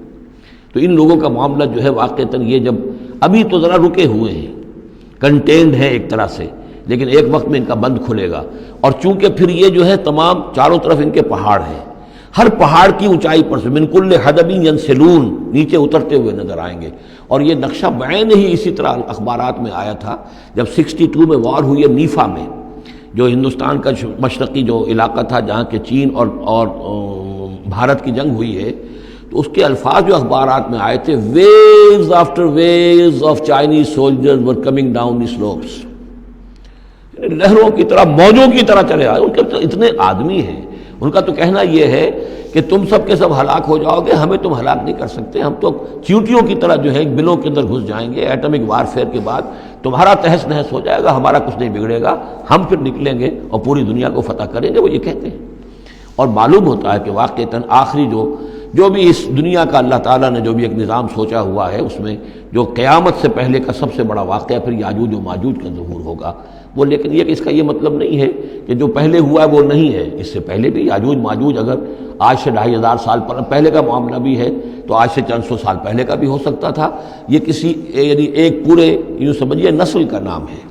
[SPEAKER 2] تو ان لوگوں کا معاملہ جو ہے واقعتاً یہ جب ابھی تو ذرا رکے ہوئے ہیں، کنٹینڈ ہے ایک طرح سے، لیکن ایک وقت میں ان کا بند کھلے گا، اور چونکہ پھر یہ جو ہے تمام چاروں طرف ان کے پہاڑ ہیں، ہر پہاڑ کی اونچائی پر سے من کل حدب ینسلون، نیچے اترتے ہوئے نظر آئیں گے۔ اور یہ نقشہ بعین ہی اسی طرح اخبارات میں آیا تھا جب 62 میں وار ہوئی ہے نیفا میں، جو ہندوستان کا مشرقی جو علاقہ تھا جہاں کہ چین اور بھارت کی جنگ ہوئی ہے، تو اس کے الفاظ جو اخبارات میں آئے تھے، waves after waves of Chinese soldiers were coming down the slopes, لہروں کی طرح، موجوں کی طرح چلے آئے۔ ان کے اتنے آدمی ہیں، ان کا تو کہنا یہ ہے کہ تم سب کے سب ہلاک ہو جاؤ گے، ہمیں تم ہلاک نہیں کر سکتے، ہم تو چیونٹیوں کی طرح جو ہے بلوں کے اندر گھس جائیں گے، ایٹمک وارفیئر کے بعد تمہارا تہس نہس ہو جائے گا، ہمارا کچھ نہیں بگڑے گا، ہم پھر نکلیں گے اور پوری دنیا کو فتح کریں گے، وہ یہ کہتے ہیں۔ اور معلوم ہوتا ہے کہ واقعتاً آخری جو بھی اس دنیا کا اللہ تعالیٰ نے جو بھی ایک نظام سوچا ہوا ہے، اس میں جو قیامت سے پہلے کا سب سے بڑا واقعہ پھر یاجوج و ماجوج کا ظہور ہوگا وہ، لیکن یہ کہ اس کا یہ مطلب نہیں ہے کہ جو پہلے ہوا ہے وہ نہیں ہے، اس سے پہلے بھی یاجوج ماجوج اگر آج سے 2500 سال پہلے کا معاملہ بھی ہے تو آج سے چند سو سال پہلے کا بھی ہو سکتا تھا۔ یہ کسی یعنی ایک پورے یوں سمجھیے نسل کا نام ہے۔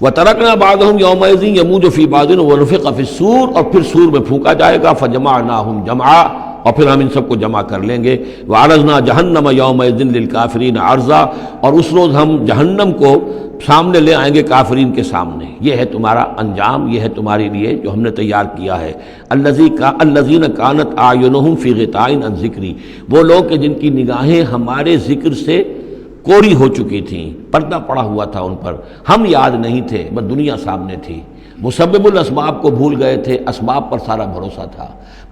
[SPEAKER 2] وَتَرَكْنَا بَعْضَهُمْ يَوْمَئِذٍ يَمُوجُ فِي بَعْضٍ وَنُفِخَ فِي الصُّورِ، اور پھر سور میں پھونکا جائے گا، فَجَمَعْنَاهُمْ جَمْعًا، اور پھر ہم ان سب کو جمع کر لیں گے۔ وَعَرَضْنَا جَهَنَّمَ يَوْمَئِذٍ لِلْكَافِرِينَ عَرْضًا، اور اس روز ہم جہنم کو سامنے لے آئیں گے کافرین کے سامنے۔ یہ ہے تمہارا انجام، یہ ہے تمہارے لیے جو ہم نے تیار کیا ہے۔ الذین کانت اعینہم فی غطاء عن ذکری، وہ لوگ کہ جن کی نگاہیں ہمارے ذکر سے کوری ہو چکی تھیں، پردہ پڑا ہوا تھا ان پر، ہم یاد نہیں تھے، بس دنیا سامنے تھی، مسبب الاسباب کو بھول گئے تھے، اسباب پر سارا بھروسہ تھا،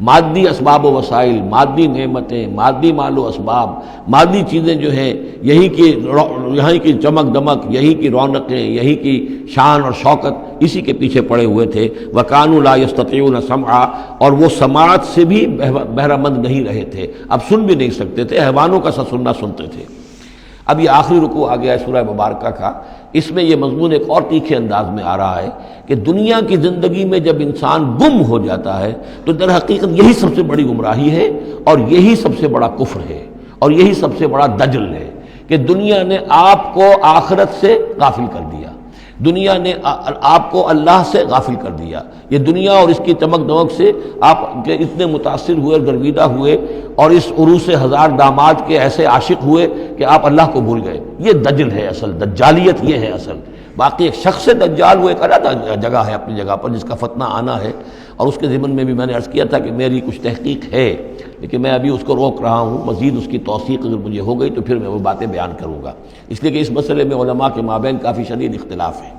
[SPEAKER 2] مادی اسباب و وسائل، مادی نعمتیں، مادی مال و اسباب، مادی چیزیں جو ہیں، یہیں کی چمک دمک، یہیں کی رونقیں، یہیں کی شان اور شوکت، اسی کے پیچھے پڑے ہوئے تھے۔ وَكَانُوا لَا يَسْتَطِيعُونَ سَمْعًا، اور وہ سماعت سے بھی بہرہ مند نہیں رہے تھے، اب سن بھی نہیں سکتے تھے، حیوانوں کا سا سننا سنتے تھے۔ اب یہ آخری رکوع آ گیا ہے سورہ مبارکہ کا، اس میں یہ مضمون ایک اور تیکھے انداز میں آ رہا ہے کہ دنیا کی زندگی میں جب انسان گم ہو جاتا ہے تو در حقیقت یہی سب سے بڑی گمراہی ہے، اور یہی سب سے بڑا کفر ہے، اور یہی سب سے بڑا دجل ہے کہ دنیا نے آپ کو آخرت سے غافل کر دیا، دنیا نے آپ کو اللہ سے غافل کر دیا۔ یہ دنیا اور اس کی چمک دمک سے آپ کے اتنے متاثر ہوئے، گرویدہ ہوئے، اور اس عروس ہزار داماد کے ایسے عاشق ہوئے کہ آپ اللہ کو بھول گئے۔ یہ دجل ہے اصل، دجالیت یہ ہے اصل۔ باقی ایک شخص دجال وہ ایک علیحدہ جگہ ہے اپنی جگہ پر، جس کا فتنہ آنا ہے، اور اس کے ضمن میں بھی میں نے عرض کیا تھا کہ میری کچھ تحقیق ہے، لیکن میں ابھی اس کو روک رہا ہوں، مزید اس کی توثیق اگر مجھے ہو گئی تو پھر میں وہ باتیں بیان کروں گا، اس لیے کہ اس مسئلے میں علماء کے مابین کافی شدید اختلاف ہے۔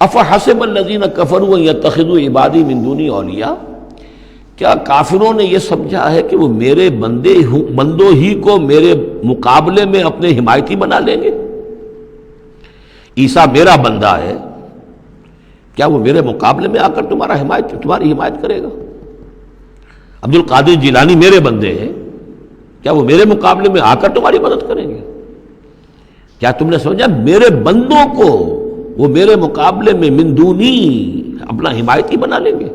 [SPEAKER 2] افحسب الذین کفروا ان یتخذوا عبادی من دونی اولیاء، کیا کافروں نے یہ سمجھا ہے کہ وہ میرے بندوں ہی کو میرے مقابلے میں اپنے حمایتی بنا لیں گے؟ عیسیٰ میرا بندہ ہے، کیا وہ میرے مقابلے میں آ کر تمہاری حمایت کرے گا؟ عبد القادر جیلانی میرے بندے ہیں، کیا وہ میرے مقابلے میں آ کر تمہاری مدد کریں گے؟ کیا تم نے سمجھا میرے بندوں کو وہ میرے مقابلے میں من دونی اپنا حمایتی بنا لیں گے؟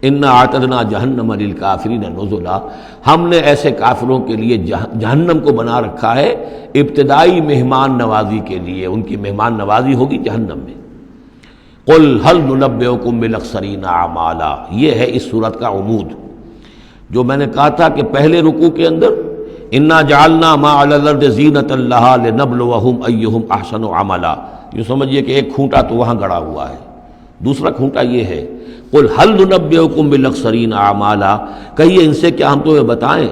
[SPEAKER 2] انا اعتدنا جہنم للکافرین نزلا، ہم نے ایسے کافروں کے لیے جہنم کو بنا رکھا ہے ابتدائی مہمان نوازی کے لیے، ان کی مہمان نوازی ہوگی جہنم میں۔ قل هل ننبئکم بالاخسرین اعمالا، یہ ہے اس صورت کا عمود۔ جو میں نے کہا تھا کہ پہلے رکوع کے اندر انا جعلنا ما علی الارض زینۃ لہا لنبلوہم ایہم احسن عملا، یہ سمجھیے کہ ایک کھونٹا تو وہاں گڑا ہوا ہے، دوسرا کھونٹا یہ ہے قل هل ننبئکم بالاخسرین اعمالا، کہیے ان سے کیا ہم تمہیں بتائیں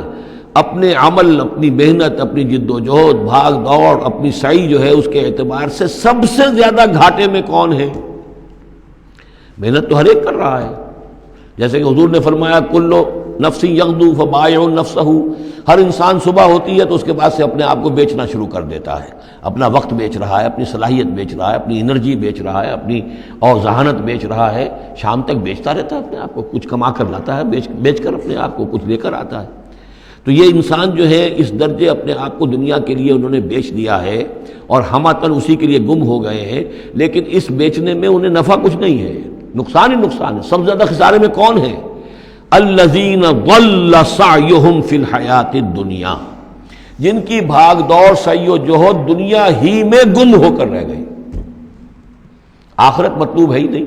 [SPEAKER 2] اپنے عمل، اپنی محنت، اپنی جد و جہد، بھاگ دوڑ، اپنی سعی جو ہے اس کے اعتبار سے سب سے زیادہ گھاٹے میں کون ہے؟ محنت تو ہر ایک کر رہا ہے، جیسے کہ حضور نے فرمایا کلو نفس یغدو فبائع نفسہ، ہر انسان صبح ہوتی ہے تو اس کے بعد سے اپنے آپ کو بیچنا شروع کر دیتا ہے، اپنا وقت بیچ رہا ہے، اپنی صلاحیت بیچ رہا ہے، اپنی انرجی بیچ رہا ہے، اپنی اور ذہانت بیچ رہا ہے، شام تک بیچتا رہتا ہے اپنے آپ کو، کچھ کما کر لاتا ہے، بیچ کر اپنے آپ کو کچھ لے کر آتا ہے۔ تو یہ انسان جو ہے اس درجے اپنے آپ کو دنیا کے لیے انہوں نے بیچ دیا ہے اور ہماتن اسی کے لیے گم ہو گئے ہیں، لیکن اس بیچنے میں انہیں نفع کچھ نہیں ہے، نقصان ہی نقصان ہے۔ سب سے زیادہ خسارے میں کون ہے؟ الذین ضل سعیہم فی الحیات الدنیا، جن کی بھاگ دوڑ سعی و جہد دنیا ہی میں گم ہو کر رہ گئی، آخرت مطلوب ہے ہی نہیں،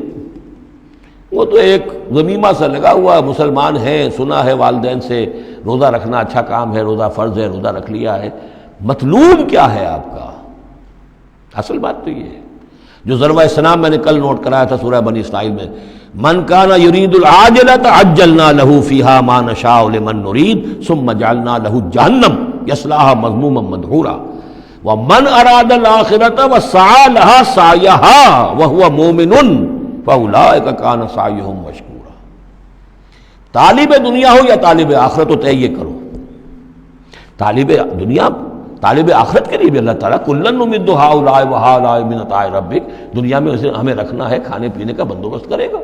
[SPEAKER 2] وہ تو ایک ضمیمہ سا لگا ہوا، مسلمان ہے، سنا ہے والدین سے روزہ رکھنا اچھا کام ہے، روزہ فرض ہے، روزہ رکھ لیا ہے، مطلوب کیا ہے آپ کا؟ اصل بات تو یہ ہے جو ضربہ سلام میں نے کل نوٹ کرایا تھا سورہ بنی اسرائیل میں، من کان یرید العاجلۃ عجلنا له فیہا ما نشاء لمن نرید ثم جعلنا له جہنم یصلاها مذموما مدحورا ومن اراد الآخرۃ وسعى لها سعیها وهو مؤمن فاولئک کان سعیہم مشکورا۔ طالب دنیا ہو یا طالب آخرت ہو، طے یہ کرو، طالب دنیا طالب آخرت کے لیے بھی اللہ تعالیٰ کلن نمد ہؤلاء وہؤلاء من عطاء ربک، دنیا میں اسے ہمیں رکھنا ہے، کھانے پینے کا بندوبست کرے گا،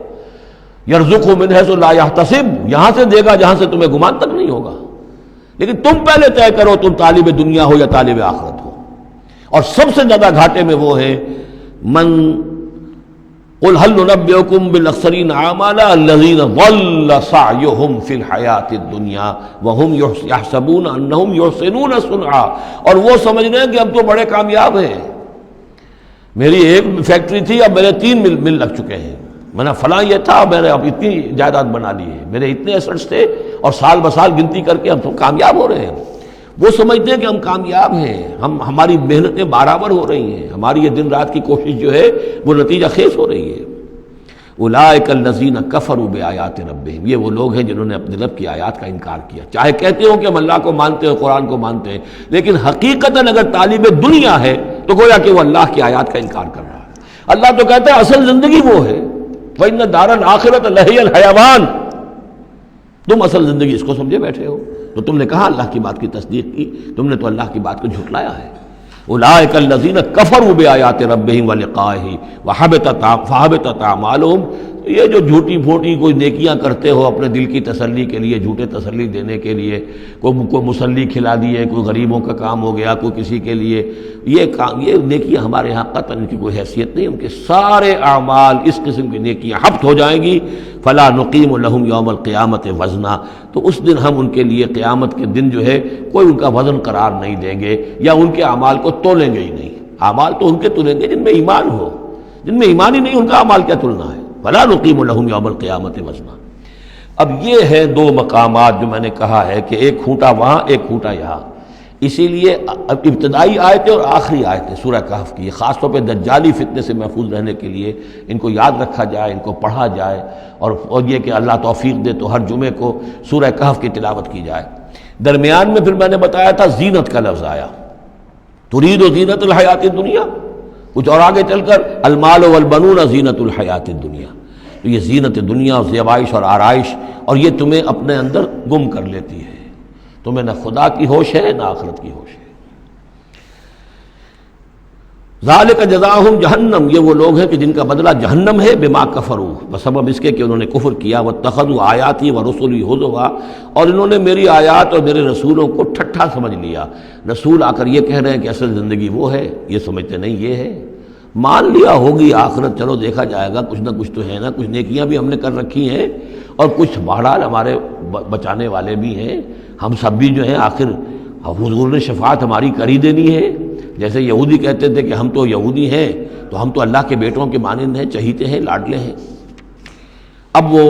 [SPEAKER 2] یرزقہ من حیث لا یحتسب، یہاں سے دے گا جہاں سے تمہیں گمان تک نہیں ہوگا، لیکن تم پہلے طے کرو تم طالب دنیا ہو یا طالب آخرت ہو۔ اور سب سے زیادہ گھاٹے میں وہ ہے من قل هل ننبئکم بالاخسرین اعمالا الذین ضل سعیہم فی الحیات الدنیا وہم یحسبون انہم یحسنون صنعا، اور وہ سمجھ رہے ہیں کہ اب تو بڑے کامیاب ہیں، میری ایک فیکٹری تھی اب میرے 3 مل لگ چکے ہیں، میں نے فلاں یہ تھا میں نے اب اتنی جائیداد بنا لی ہے، میرے اتنے ایسٹس تھے اور سال بسال گنتی کر کے ہم تو کامیاب ہو رہے ہیں۔ وہ سمجھتے ہیں کہ ہم کامیاب ہیں، ہماری محنتیں برابر ہو رہی ہیں، ہماری یہ دن رات کی کوشش جو ہے وہ نتیجہ خیز ہو رہی ہے۔ اولئک الذین کفروا بآیات ربہم، یہ وہ لوگ ہیں جنہوں نے اپنے رب کی آیات کا انکار کیا، چاہے کہتے ہو کہ ہم اللہ کو مانتے ہیں، قرآن کو مانتے ہیں، لیکن حقیقتاً اگر طالب دنیا ہے تو گویا کہ وہ اللہ کی آیات کا انکار کر رہا ہے۔ اللہ تو کہتا ہے اصل زندگی وہ ہے، وَإِنَّ دَارَ الْآخِرَةَ لَهِيَ الْحَيَوَانُ، تم اصل زندگی اس کو سمجھے بیٹھے ہو، تو تم نے کہا اللہ کی بات کی تصدیق کی، تم نے تو اللہ کی بات کو جھٹلایا ہے۔ اولئک الذین کفروا بآیات ربہم ولقائہ فحبطت اعمالہم، یہ جو جھوٹی پھوٹی کوئی نیکیاں کرتے ہو اپنے دل کی تسلی کے لیے، جھوٹے تسلی دینے کے لیے، کوئی مسلی کھلا دیے، کوئی غریبوں کا کام ہو گیا، کوئی کسی کے لیے، یہ نیکیاں ہمارے ہاں قطعاً ان کی کوئی حیثیت نہیں، ان کے سارے اعمال اس قسم کی نیکیاں حبط ہو جائیں گی۔ فلا نقیم لہم یوم القیامت وزنا، تو اس دن ہم ان کے لیے قیامت کے دن جو ہے کوئی ان کا وزن قرار نہیں دیں گے، یا ان کے اعمال کو تولیں گے ہی نہیں۔ اعمال تو ان کے تلیں گے جن میں ایمان ہو، جن میں ایمان ہی نہیں ان کا اعمال کیا تلنا ہے۔ فلا نقیم لہم یوم القیامت وزنا۔ اب یہ ہے 2 مقامات جو میں نے کہا ہے کہ ایک کھوٹا وہاں ایک کھوٹا یہاں، اسی لیے ابتدائی آیتیں اور آخری آیتیں سورہ کہف کی خاص طور پہ دجالی فتنے سے محفوظ رہنے کے لیے ان کو یاد رکھا جائے، ان کو پڑھا جائے، اور یہ کہ اللہ توفیق دے تو ہر جمعے کو سورہ کہف کی تلاوت کی جائے۔ درمیان میں پھر میں نے بتایا تھا زینت کا لفظ آیا، ترید زینت الحیات الدنیا، کچھ اور آگے چل کر المال والبنون زینت الحیات الدنیا، تو یہ زینت دنیا اور زیبائش اور آرائش، اور یہ تمہیں اپنے اندر گم کر لیتی ہے، تمہیں نہ خدا کی ہوش ہے نہ آخرت کی ہوش ہے۔ ذالک جزاؤہم جہنم، یہ وہ لوگ ہیں کہ جن کا بدلہ جہنم ہے، بما کفروا، بسبب اس کے کہ انہوں نے کفر کیا، واتخذوا آیاتی ورسلی ہزوا، اور انہوں نے میری آیات اور میرے رسولوں کو ٹھٹھا سمجھ لیا۔ رسول آ کر یہ کہہ رہے ہیں کہ اصل زندگی وہ ہے، یہ سمجھتے نہیں یہ ہے۔ مان لیا ہوگی آخرت، چلو دیکھا جائے گا، کچھ نہ کچھ تو ہے نا، کچھ نیکیاں بھی ہم نے کر رکھی ہیں اور کچھ بہرحال ہمارے بچانے والے بھی ہیں، ہم سب بھی جو ہیں آخر حضور نے شفاعت ہماری کر ہی دینی ہے۔ جیسے یہودی کہتے تھے کہ ہم تو یہودی ہیں تو ہم تو اللہ کے بیٹوں کے مانند ہیں، چہیتے ہیں، لاڈلے ہیں۔ اب وہ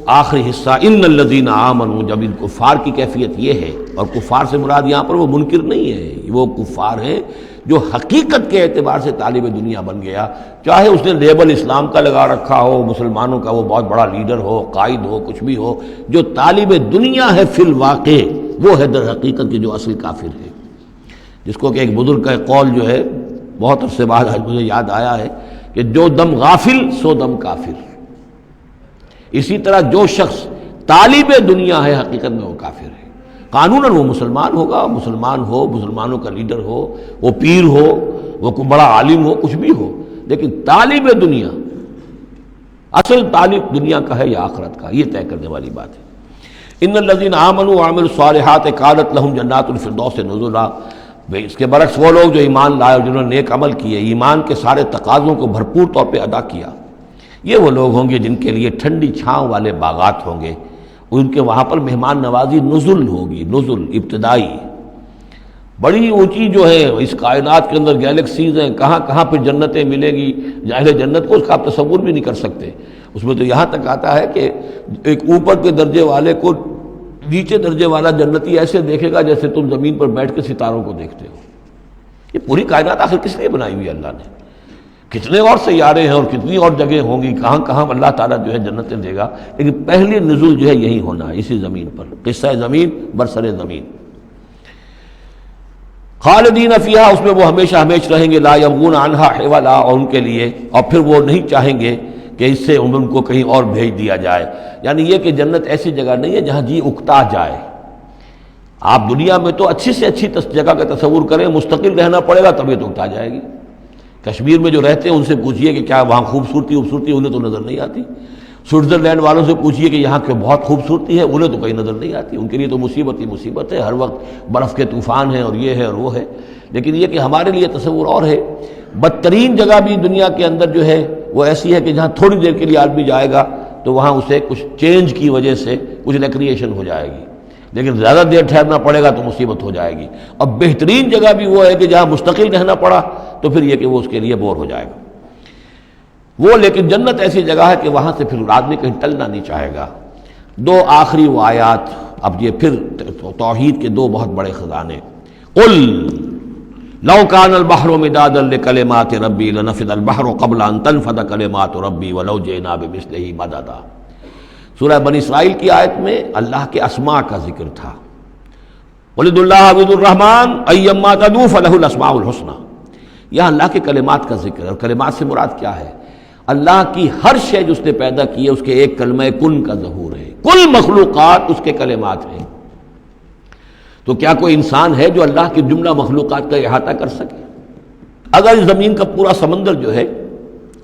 [SPEAKER 2] آخری حصہ ان الذین آمنوا، جب ان کفار کی کیفیت یہ ہے، اور کفار سے مراد یہاں پر وہ منکر نہیں ہے، وہ کفار ہیں جو حقیقت کے اعتبار سے طالب دنیا بن گیا، چاہے اس نے لیبل اسلام کا لگا رکھا ہو، مسلمانوں کا وہ بہت بڑا لیڈر ہو، قائد ہو، کچھ بھی ہو، جو طالب دنیا ہے فی الواقع وہ ہے در حقیقت کے جو اصل کافر ہے۔ جس کو کہ ایک بزرگ کا قول جو ہے بہت عرصے بعد آج مجھے یاد آیا ہے کہ جو دم غافل سو دم کافر۔ اسی طرح جو شخص طالب دنیا ہے حقیقت میں وہ کافر ہے۔ قانوناً وہ مسلمان ہوگا، مسلمان ہو، مسلمانوں کا لیڈر ہو، وہ پیر ہو، وہ کوئی بڑا عالم ہو، کچھ بھی ہو، لیکن طالب دنیا، اصل طالب دنیا کا ہے یا آخرت کا، یہ طے کرنے والی بات ہے۔ ان الذین آمنوا وعملوا الصالحات کانت لہم جنات الفردوس نزلا، اس کے برعکس وہ لوگ جو ایمان لائے اور جنہوں نے نیک عمل کیے، ایمان کے سارے تقاضوں کو بھرپور طور پہ ادا کیا، یہ وہ لوگ ہوں گے جن کے لیے ٹھنڈی چھاؤں والے باغات ہوں گے، ان کے وہاں پر مہمان نوازی نزل ہوگی، نزل ابتدائی، بڑی اونچی جو ہے اس کائنات کے اندر گیلیکسیز ہیں، کہاں کہاں پہ جنتیں ملیں گی، اہل جنت کو اس کا آپ تصور بھی نہیں کر سکتے۔ اس میں تو یہاں تک آتا ہے کہ ایک اوپر کے درجے والے کو نیچے درجے والا جنتی ایسے دیکھے گا جیسے تم زمین پر بیٹھ کے ستاروں کو دیکھتے ہو۔ یہ پوری کائنات آخر کس لیے بنائی ہوئی اللہ نے؟ کتنے اور سیارے ہیں اور کتنی اور جگہیں ہوں گی، کہاں کہاں اللہ تعالیٰ جو ہے جنتیں دے گا، لیکن پہلی نزول جو ہے یہی ہونا ہے، اسی زمین پر، قصہ زمین برسر زمین۔ خالدین فیہا، اس میں وہ ہمیشہ ہمیش رہیں گے، لا یبغون عنہا حولا، اور ان کے لیے اور پھر وہ نہیں چاہیں گے کہ اس سے ان کو کہیں اور بھیج دیا جائے، یعنی یہ کہ جنت ایسی جگہ نہیں ہے جہاں جی اکتا جائے۔ آپ دنیا میں تو اچھی سے اچھی جگہ کا تصور کریں، مستقل رہنا پڑے گا طبیعت اکتا جائے گی۔ کشمیر میں جو رہتے ہیں ان سے پوچھئے کہ کیا وہاں خوبصورتی انہیں تو نظر نہیں آتی۔ سوئٹزرلینڈ والوں سے پوچھئے کہ یہاں کی بہت خوبصورتی ہے، انہیں تو کہیں نظر نہیں آتی، ان کے لیے تو مصیبت ہی مصیبت ہے، ہر وقت برف کے طوفان ہیں اور یہ ہے اور وہ ہے۔ لیکن یہ کہ ہمارے لیے تصور اور ہے۔ بدترین جگہ بھی دنیا کے اندر جو ہے وہ ایسی ہے کہ جہاں تھوڑی دیر کے لیے آدمی جائے گا تو وہاں اسے کچھ چینج کی وجہ سے کچھ ریکریشن ہو جائے گی، لیکن زیادہ دیر ٹھہرنا پڑے گا تو مصیبت ہو جائے گی۔ اور بہترین جگہ بھی وہ ہے کہ جہاں مستقل رہنا پڑا تو پھر یہ کہ وہ اس کے لیے بور ہو جائے گا وہ۔ لیکن جنت ایسی جگہ ہے کہ وہاں سے پھر آدمی کہیں ٹلنا نہیں چاہے گا۔ دو آخری وہ آیات، اب یہ پھر توحید کے دو بہت بڑے خزانے۔ قل لو کان البحر مدادا لکلمات ربی لنفد البحر قبل ان تنفد کلمات ربی ولو جئنا بمثلہ مددا۔ سورہ بنی اسرائیل کی آیت میں اللہ کے اسماء کا ذکر تھا۔ ولد اللہ عبد الرحمن ایما تدعو فلہ الاسماء الحسنی، یہاں اللہ کے کلمات کا ذکر ہے، اور کلمات سے مراد کیا ہے؟ اللہ کی ہر شے جو اس نے پیدا کی ہے اس کے ایک کلمہ کن کا ظہور ہے، کل مخلوقات اس کے کلمات ہیں۔ تو کیا کوئی انسان ہے جو اللہ کی جملہ مخلوقات کا احاطہ کر سکے؟ اگر اس زمین کا پورا سمندر جو ہے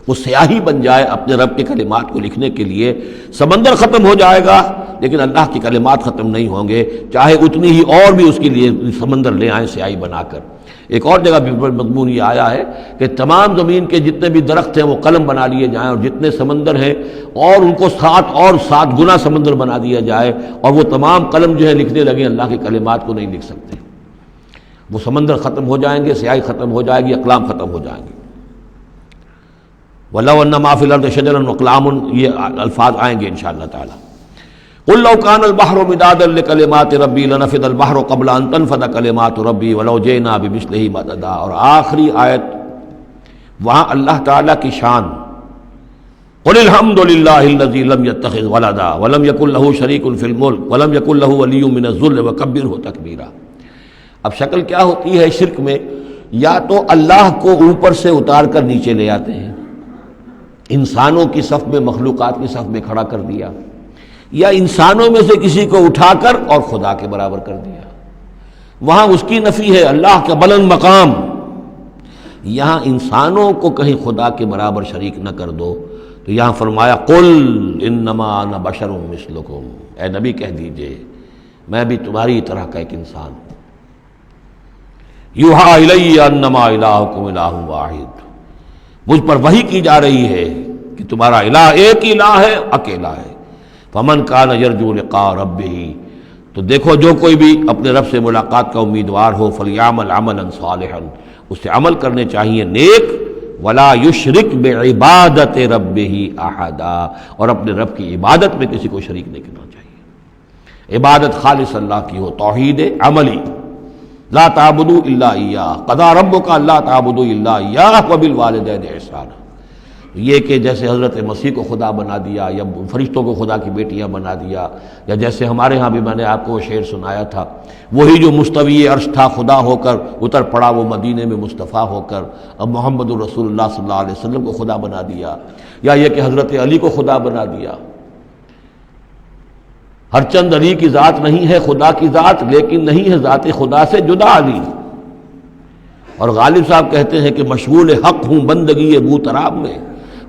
[SPEAKER 2] وہ سیاہی بن جائے اپنے رب کے کلمات کو لکھنے کے لیے، سمندر ختم ہو جائے گا لیکن اللہ کے کلمات ختم نہیں ہوں گے، چاہے اتنی ہی اور بھی اس کے لیے سمندر لے آئیں سیاہی بنا کر۔ ایک اور جگہ بھی مضمون یہ آیا ہے کہ تمام زمین کے جتنے بھی درخت ہیں وہ قلم بنا لیے جائیں، اور جتنے سمندر ہیں اور ان کو 7 گنا سمندر بنا دیا جائے، اور وہ تمام قلم جو ہے لکھنے لگے، اللہ کے کلمات کو نہیں لکھ سکتے۔ وہ سمندر ختم ہو جائیں گے، سیاہی ختم ہو جائے گی، اقلام ختم ہو جائیں گے۔ وَلَوْ أَنَّ مَا فِي الْأَرْضِ شَجَرٌ وَأَقْلَامٌ، یہ الفاظ آئیں گے انشاءاللہ تعالی۔ قُل لَوْ كَانَ الْبَحْرُ مِدَادًا لِكَلِمَاتِ رَبِّي لَنَفِدَ الْبَحْرُ قَبْلَ أَن تَنفَدَ كَلِمَاتُ رَبِّي وَلَوْ جِئْنَا بِمِثْلِهِ مَدَدًا۔ اور آخری آیت وہاں اللہ تعالیٰ کی شان، قُلِ الْحَمْدُ لِلَّهِ الَّذِي لَمْ يَتَّخِذْ وَلَدًا وَلَمْ يَكُن لَّهُ شَرِيكٌ فِي الْمُلْكِ وَلَمْ يَكُن لَّهُ وَلِيٌّ مِّنَ الذُّلِّ وَكَبِّرْهُ تَكْبِيرًا۔ اب شکل کیا ہوتی ہے شرک میں؟ یا تو اللہ کو اوپر سے اتار کر نیچے لے آتے ہیں، انسانوں کی صف میں، مخلوقات کی صف میں کھڑا کر دیا، یا انسانوں میں سے کسی کو اٹھا کر اور خدا کے برابر کر دیا، وہاں اس کی نفی ہے، اللہ کا بلند مقام۔ یہاں انسانوں کو کہیں خدا کے برابر شریک نہ کر دو، تو یہاں فرمایا قل انما انا بشر مثلکم، اے نبی کہہ دیجئے میں بھی تمہاری طرح کا ایک انسان ہوں، یوحی الی انما الہکم الہ واحد، مجھ پر وحی کی جا رہی ہے کہ تمہارا الہ ایک ہی الہ ہے، اکیلا ہے، فمن کان یرجو لقاء ربہ، تو دیکھو جو کوئی بھی اپنے رب سے ملاقات کا امیدوار ہو، فلیعمل عملا صالحا، اسے عمل کرنے چاہیے نیک، ولا یشرک بعبادت ربہ احدا، اور اپنے رب کی عبادت میں کسی کو شریک نہیں کرنا چاہیے، عبادت خالص اللہ کی ہو، توحید عملی، لا تعبدوا الا ایاہ، قضى ربک الا تعبدوا الا ایاہ وبالوالدین احسانا، یہ کہ جیسے حضرت مسیح کو خدا بنا دیا یا فرشتوں کو خدا کی بیٹیاں بنا دیا، یا جیسے ہمارے ہاں بھی میں نے آپ کو وہ شعر سنایا تھا، وہی جو مستوی عرش تھا خدا ہو کر اتر پڑا وہ مدینے میں مصطفیٰ ہو کر، اب محمد الرسول اللہ صلی اللہ علیہ وسلم کو خدا بنا دیا، یا یہ کہ حضرت علی کو خدا بنا دیا۔ ہر چند علی کی ذات نہیں ہے خدا کی ذات، لیکن نہیں ہے ذات خدا سے جدا علی۔ اور غالب صاحب کہتے ہیں کہ مشغول حق ہوں بندگی ابو تراب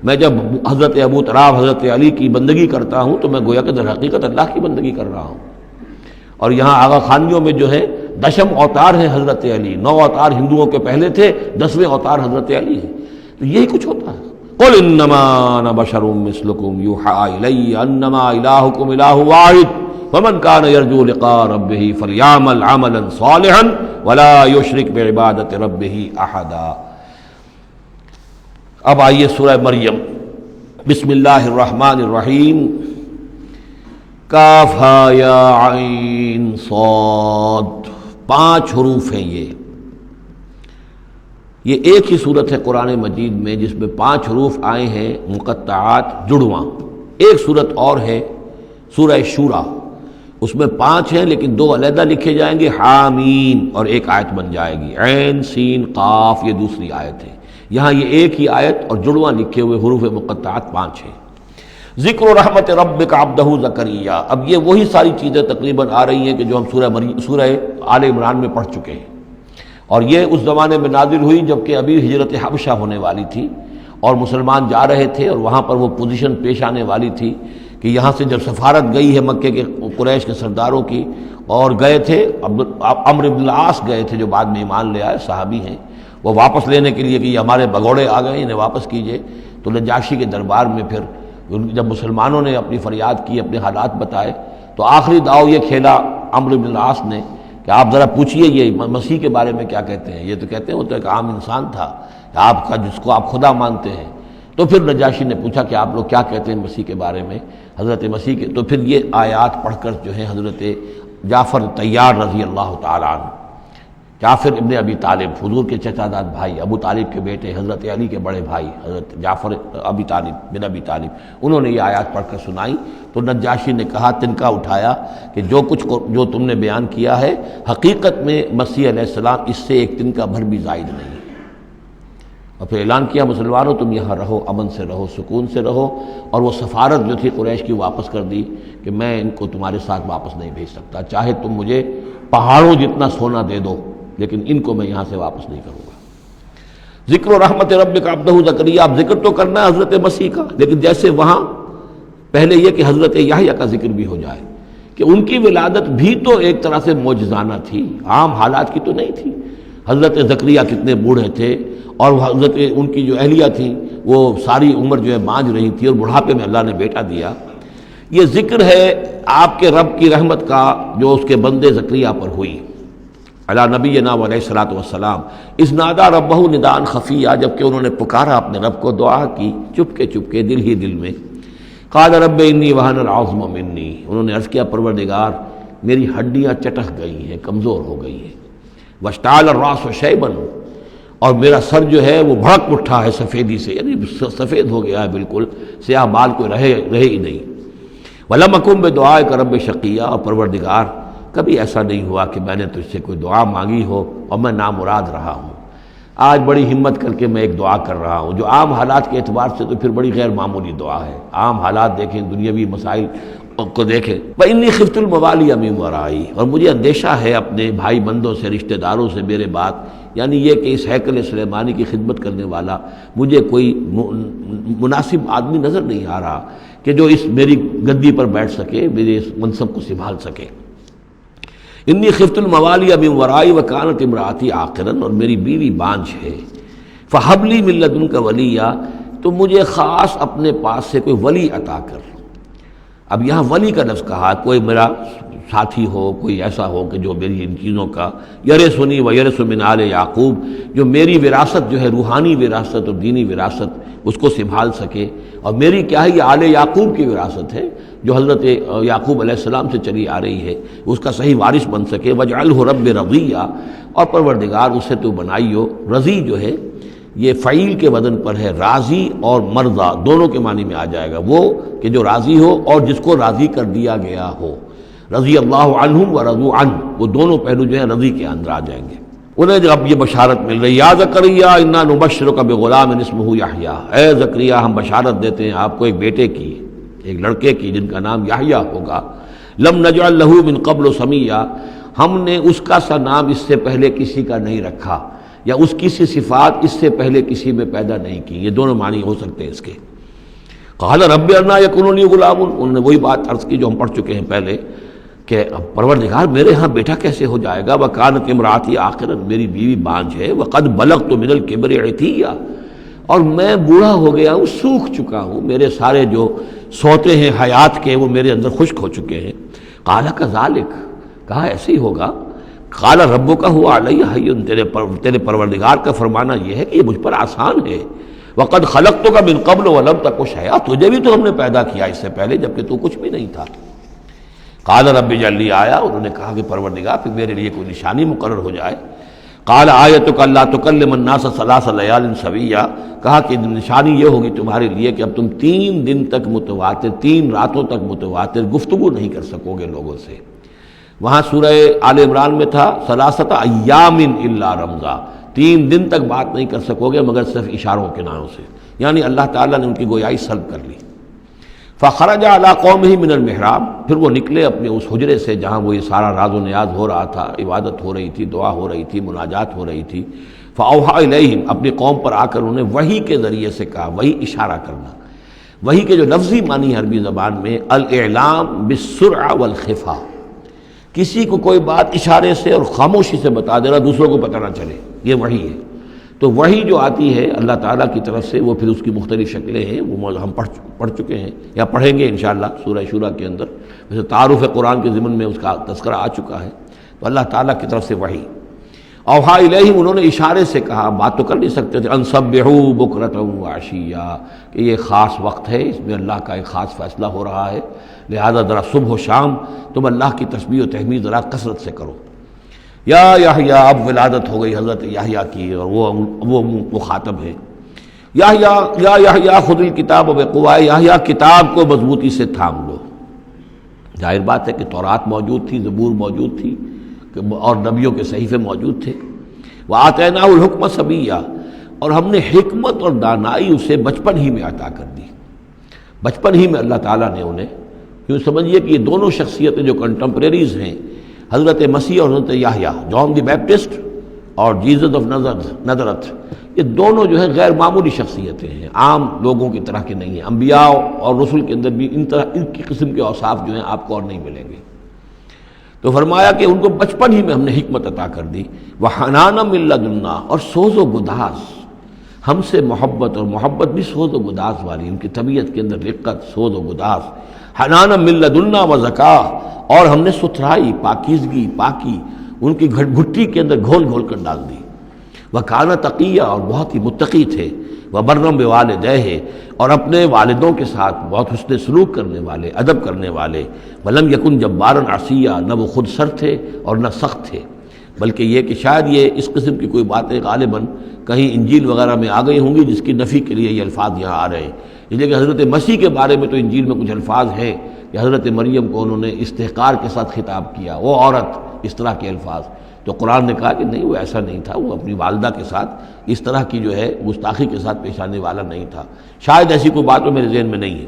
[SPEAKER 2] میں جب حضرت ابو تراب حضرت علی کی بندگی کرتا ہوں تو میں گویا کہ در حقیقت اللہ کی بندگی کر رہا ہوں۔ اور یہاں آغا خانیوں میں جو ہے 10 اوتار ہیں حضرت علی، 9 اوتار ہندوؤں کے پہلے تھے، 10ویں اوتار حضرت علی ہیں، تو یہی کچھ ہوتا ہے۔ قل انما انا بشر مثلکم یوحی الی انما الہکم الہ واحد فمن کان یرجو لقاء ربہ فلیعمل عملا صالحا ولا یشرک بعبادت ربہ احدا۔ اب آئیے سورہ مریم، بسم اللہ الرحمن الرحیم، کاف ہا یا عین صاد، 5 حروف ہیں یہ ایک ہی صورت ہے قرآن مجید میں جس میں 5 حروف آئے ہیں مقطعات جڑواں۔ ایک صورت اور ہے سورہ شورا، اس میں 5 ہیں لیکن 2 علیحدہ لکھے جائیں گے، حامیم، اور ایک آیت بن جائے گی، عین سین قاف، یہ دوسری آیت ہے۔ یہاں یہ ایک ہی آیت اور جڑواں لکھے ہوئے حروف مقطعات 5 ہیں۔ ذکر رحمت ربک عبدہ زکریا، اب یہ وہی ساری چیزیں تقریباً آ رہی ہیں کہ جو ہم سورہ آل عمران میں پڑھ چکے ہیں، اور یہ اس زمانے میں نازل ہوئی جبکہ ابھی ہجرت حبشہ ہونے والی تھی اور مسلمان جا رہے تھے، اور وہاں پر وہ پوزیشن پیش آنے والی تھی کہ یہاں سے جب سفارت گئی ہے مکے کے قریش کے سرداروں کی، اور گئے تھے عمرو بن العاص گئے تھے جو بعد میں ایمان لے آئے، صحابی ہیں، وہ واپس لینے کے لیے کہ یہ ہمارے بگوڑے آ گئے انہیں واپس کیجئے، تو نجاشی کے دربار میں پھر جب مسلمانوں نے اپنی فریاد کی، اپنے حالات بتائے، تو آخری داؤ یہ کھیلا عمرو بن العاص نے کہ آپ ذرا پوچھئے یہ مسیح کے بارے میں کیا کہتے ہیں، یہ تو کہتے ہیں وہ تو ایک عام انسان تھا آپ کا جس کو آپ خدا مانتے ہیں۔ تو پھر نجاشی نے پوچھا کہ آپ لوگ کیا کہتے ہیں مسیح کے بارے میں، حضرت مسیح کے، تو پھر یہ آیات پڑھ کر جو ہے حضرت جعفر طیار رضی اللہ تعالیٰ عنہ، جعفر ابن ابی طالب، حضور کے چچا داد بھائی، ابو طالب کے بیٹے، حضرت علی کے بڑے بھائی حضرت جعفر ابی طالب بن ابی طالب، انہوں نے یہ آیات پڑھ کر سنائی، تو نجاشی نے کہا، تنکا اٹھایا کہ جو تم نے بیان کیا ہے حقیقت میں مسیح علیہ السلام اس سے ایک تنکا بھر بھی زائد نہیں ہے، اور پھر اعلان کیا مسلمانوں تم یہاں رہو، امن سے رہو، سکون سے رہو، اور وہ سفارت جو تھی قریش کی واپس کر دی کہ میں ان کو تمہارے ساتھ واپس نہیں بھیج سکتا، چاہے تم مجھے پہاڑوں جتنا سونا دے دو لیکن ان کو میں یہاں سے واپس نہیں کروں گا۔ ذکر و رحمت ربک عبدہ زکریا، اب ذکر تو کرنا ہے حضرت مسیح کا، لیکن جیسے وہاں پہلے یہ کہ حضرت یحییٰ کا ذکر بھی ہو جائے کہ ان کی ولادت بھی تو ایک طرح سے معجزانہ تھی، عام حالات کی تو نہیں تھی۔ حضرت زکریا کتنے بوڑھے تھے، اور حضرت ان کی جو اہلیہ تھی وہ ساری عمر جو ہے مانج رہی تھی، اور بڑھاپے میں اللہ نے بیٹا دیا۔ یہ ذکر ہے آپ کے رب کی رحمت کا جو اس کے بندے زکریا پر ہوئی، علی نبینا علیہ الصلوۃ والسلام، اذ نادى ربہ نداء خفیا، جبکہ انہوں نے پکارا اپنے رب کو، دعا کی چپکے چپکے دل ہی دل میں، قال رب انی وہن العظم منی، انہوں نے عرض کیا پروردگار میری ہڈیاں چٹک گئی ہیں، کمزور ہو گئی ہیں، واشتعل الراس شیبا، اور میرا سر جو ہے وہ بھڑک اٹھا ہے سفیدی سے، یعنی سفید ہو گیا ہے بالکل، سیاہ بال کوئی رہے ہی نہیں، ولم اکن بدعائک رب شقیا، اور پروردگار کبھی ایسا نہیں ہوا کہ میں نے تجھ سے کوئی دعا مانگی ہو اور میں نامراد رہا ہوں۔ آج بڑی ہمت کر کے میں ایک دعا کر رہا ہوں جو عام حالات کے اعتبار سے تو پھر بڑی غیر معمولی دعا ہے، عام حالات دیکھیں، دنیاوی مسائل کو دیکھیں وَإِنِّي خِفْتُ الْمَوَالِيَ مِنْ وَرَائِي، اور مجھے اندیشہ ہے اپنے بھائی بندوں سے، رشتہ داروں سے میرے بعد، یعنی یہ کہ اس ہیکل سلیمانی کی خدمت کرنے والا مجھے کوئی مناسب آدمی نظر نہیں آ رہا کہ جو اس میری گدی پر بیٹھ سکے، میرے اس منصب کو سنبھال سکے۔ انی خفت الموالی من ورائی وکانت امراتی عاقرا، اور میری بیوی بانجھ ہے، فہب لی من لدنک ولیہ، تو مجھے خاص اپنے پاس سے کوئی ولی عطا کر۔ اب یہاں ولی کا لفظ کہا، کوئی میرا ساتھی ہو، کوئی ایسا ہو کہ جو میری ان چیزوں کا یرثنی و یرث من آل یعقوب، جو میری وراثت جو ہے روحانی وراثت اور دینی وراثت اس کو سنبھال سکے، اور میری کیا ہے یہ آل یعقوب کی وراثت ہے جو حضرت یعقوب علیہ السلام سے چلی آ رہی ہے، اس کا صحیح وارث بن سکے۔ وجعلہ رب رضیہ، اور پروردگار اسے تو بنائی ہو۔ رضی جو ہے یہ فعیل کے وزن پر ہے، راضی اور مرضی دونوں کے معنی میں آ جائے گا، وہ کہ جو راضی ہو اور جس کو راضی کر دیا گیا ہو۔ رضی اللہ عنہم ورضوا عنہ، وہ دونوں پہلو جو ہیں رضی کے اندر آ جائیں گے۔ انہیں جب یہ بشارت مل رہی، یا زکریا انا نبشرک بغلام اسمہ یحییٰ، اے زکریا ہم بشارت دیتے ہیں آپ کو ایک بیٹے کی، ایک لڑکے کی جن کا نام یحییٰ ہوگا۔ لم نجعل لہ من قبل سمیہ، ہم نے اس کا سا نام اس سے پہلے کسی کا نہیں رکھا، یا اس کی سی صفات اس سے پہلے کسی میں پیدا نہیں کی۔ یہ دونوں معنی ہو سکتے ہیں اس کے۔ قال رب انا یکون لی غلام، انہوں نے وہی بات عرض کی جو ہم پڑھ چکے ہیں پہلے کہ پروردگار میرے ہاں بیٹا کیسے ہو جائے گا۔ وکانت امراتی عاقرا، میری بیوی بانجھ ہے۔ وقد بلغت من الکبر عتیہ، اور میں بوڑھا ہو گیا ہوں، سوکھ چکا ہوں، میرے سارے جو سوتے ہیں حیات کے وہ میرے اندر خشک ہو چکے ہیں۔ قال کذالک، کہا ایسے ہی ہوگا۔ قال ربک هو علی ہین، تیرے پروردگار کا فرمانا یہ ہے کہ یہ مجھ پر آسان ہے۔ وقد خلقتک من قبل ولم تک شیئا، تجھے بھی تو ہم نے پیدا کیا اس سے پہلے جبکہ تو کچھ بھی نہیں تھا۔ قال رب اجعل لی آیا، انہوں نے کہا کہ پروردگار پھر میرے لیے کوئی نشانی مقرر ہو جائے۔ قال آیتک الا تکلم الناس ثلاث لیال سویا، کہا کہ نشانی یہ ہوگی تمہارے لیے کہ اب تم 3 دن تک متواتر، 3 راتوں تک متواتر گفتگو نہیں کر سکو گے لوگوں سے۔ وہاں سورہ آل عمران میں تھا ثلاثۃ ایام الا رمزا، 3 دن تک بات نہیں کر سکو گے مگر صرف اشاروں کے ناموں سے، یعنی اللہ تعالیٰ نے ان کی گویائی سلب کر لی۔ فخرج علی قومہ من المحراب، پھر وہ نکلے اپنے اس حجرے سے جہاں وہ یہ سارا راز و نیاز ہو رہا تھا، عبادت ہو رہی تھی، دعا ہو رہی تھی، مناجات ہو رہی تھی۔ فاوحی الیہم، اپنی قوم پر آ کر انہیں وحی کے ذریعے سے کہا، وحی اشارہ کرنا۔ وحی کے جو لفظی معنی ہے عربی زبان میں الاعلام بالسرعہ والخفا، کسی کو کوئی بات اشارے سے اور خاموشی سے بتا دینا، دوسروں کو پتہ نہ چلے، یہ وحی ہے۔ تو وحی جو آتی ہے اللہ تعالیٰ کی طرف سے، وہ پھر اس کی مختلف شکلیں ہیں، وہ ہم پڑھ چکے ہیں یا پڑھیں گے انشاءاللہ سورہ شورى کے اندر، ویسے تعارف قرآن کے ضمن میں اس کا تذکرہ آ چکا ہے۔ تو اللہ تعالیٰ کی طرف سے وحی۔ اوحا الیہم، انہوں نے اشارے سے کہا، بات تو کر نہیں سکتے تھے، ان سبحوا بکرۃ وعشیا، کہ یہ خاص وقت ہے، اس میں اللہ کا ایک خاص فیصلہ ہو رہا ہے، لہذا ذرا صبح و شام تم اللہ کی تسبیح و تحمید ذرا کثرت سے کرو۔ یا یحییٰ، اب ولادت ہو گئی حضرت یحییٰ کی، اور وہ مخاطب ہے۔ یا یحییٰ خذ الکتاب بقوۃ، یحییٰ کتاب کو مضبوطی سے تھام لو۔ ظاہر بات ہے کہ تورات موجود تھی، زبور موجود تھی، اور نبیوں کے صحیفے موجود تھے۔ وآتیناہ الحکم صبیہ، اور ہم نے حکمت اور دانائی اسے بچپن ہی میں عطا کر دی۔ بچپن ہی میں اللہ تعالیٰ نے انہیں، یوں سمجھیے کہ یہ دونوں شخصیتیں جو کنٹمپریریز ہیں، حضرت مسیح اور حضرت یحییٰ، جان دی بیپٹسٹ اور جیزس آف نظرت، یہ دونوں جو ہے غیر معمولی شخصیتیں ہیں، عام لوگوں کی طرح کے نہیں ہیں۔ انبیاء اور رسل کے اندر بھی ان کی قسم کے اوصاف جو ہیں آپ کو اور نہیں ملیں گے۔ تو فرمایا کہ ان کو بچپن ہی میں ہم نے حکمت عطا کر دی۔ وحنانا من لدنا، اور سوز و گداز، ہم سے محبت، اور محبت بھی سوز و گداز والی، ان کی طبیعت کے اندر رقت، سوز و گداز۔ حنانا من لدنا وزکاہ، اور ہم نے ستھرائی، پاکیزگی، پاکی ان کی گھٹی کے اندر گھول گھول کر ڈال دی۔ وکانا تقیہ، اور بہت ہی متقی تھے۔ وبرم بوالدیہ، اور اپنے والدوں کے ساتھ بہت حسن سلوک کرنے والے، ادب کرنے والے۔ ولم یکن جبارا عصیا، نہ وہ خود سر تھے اور نہ سخت تھے، بلکہ یہ کہ شاید یہ اس قسم کی کوئی باتیں غالباً کہیں انجیل وغیرہ میں آ گئی ہوں گی جس کی نفی کے لیے یہ الفاظ یہاں آ رہے ہیں۔ اس لیے کہ حضرت مسیح کے بارے میں تو انجیل میں کچھ الفاظ ہیں کہ حضرت مریم کو انہوں نے استحقار کے ساتھ خطاب کیا، وہ عورت، اس طرح کے الفاظ۔ تو قرآن نے کہا کہ نہیں، وہ ایسا نہیں تھا، وہ اپنی والدہ کے ساتھ اس طرح کی جو ہے گستاخی کے ساتھ پیش آنے والا نہیں تھا۔ شاید ایسی کوئی بات تو میرے ذہن میں نہیں ہے۔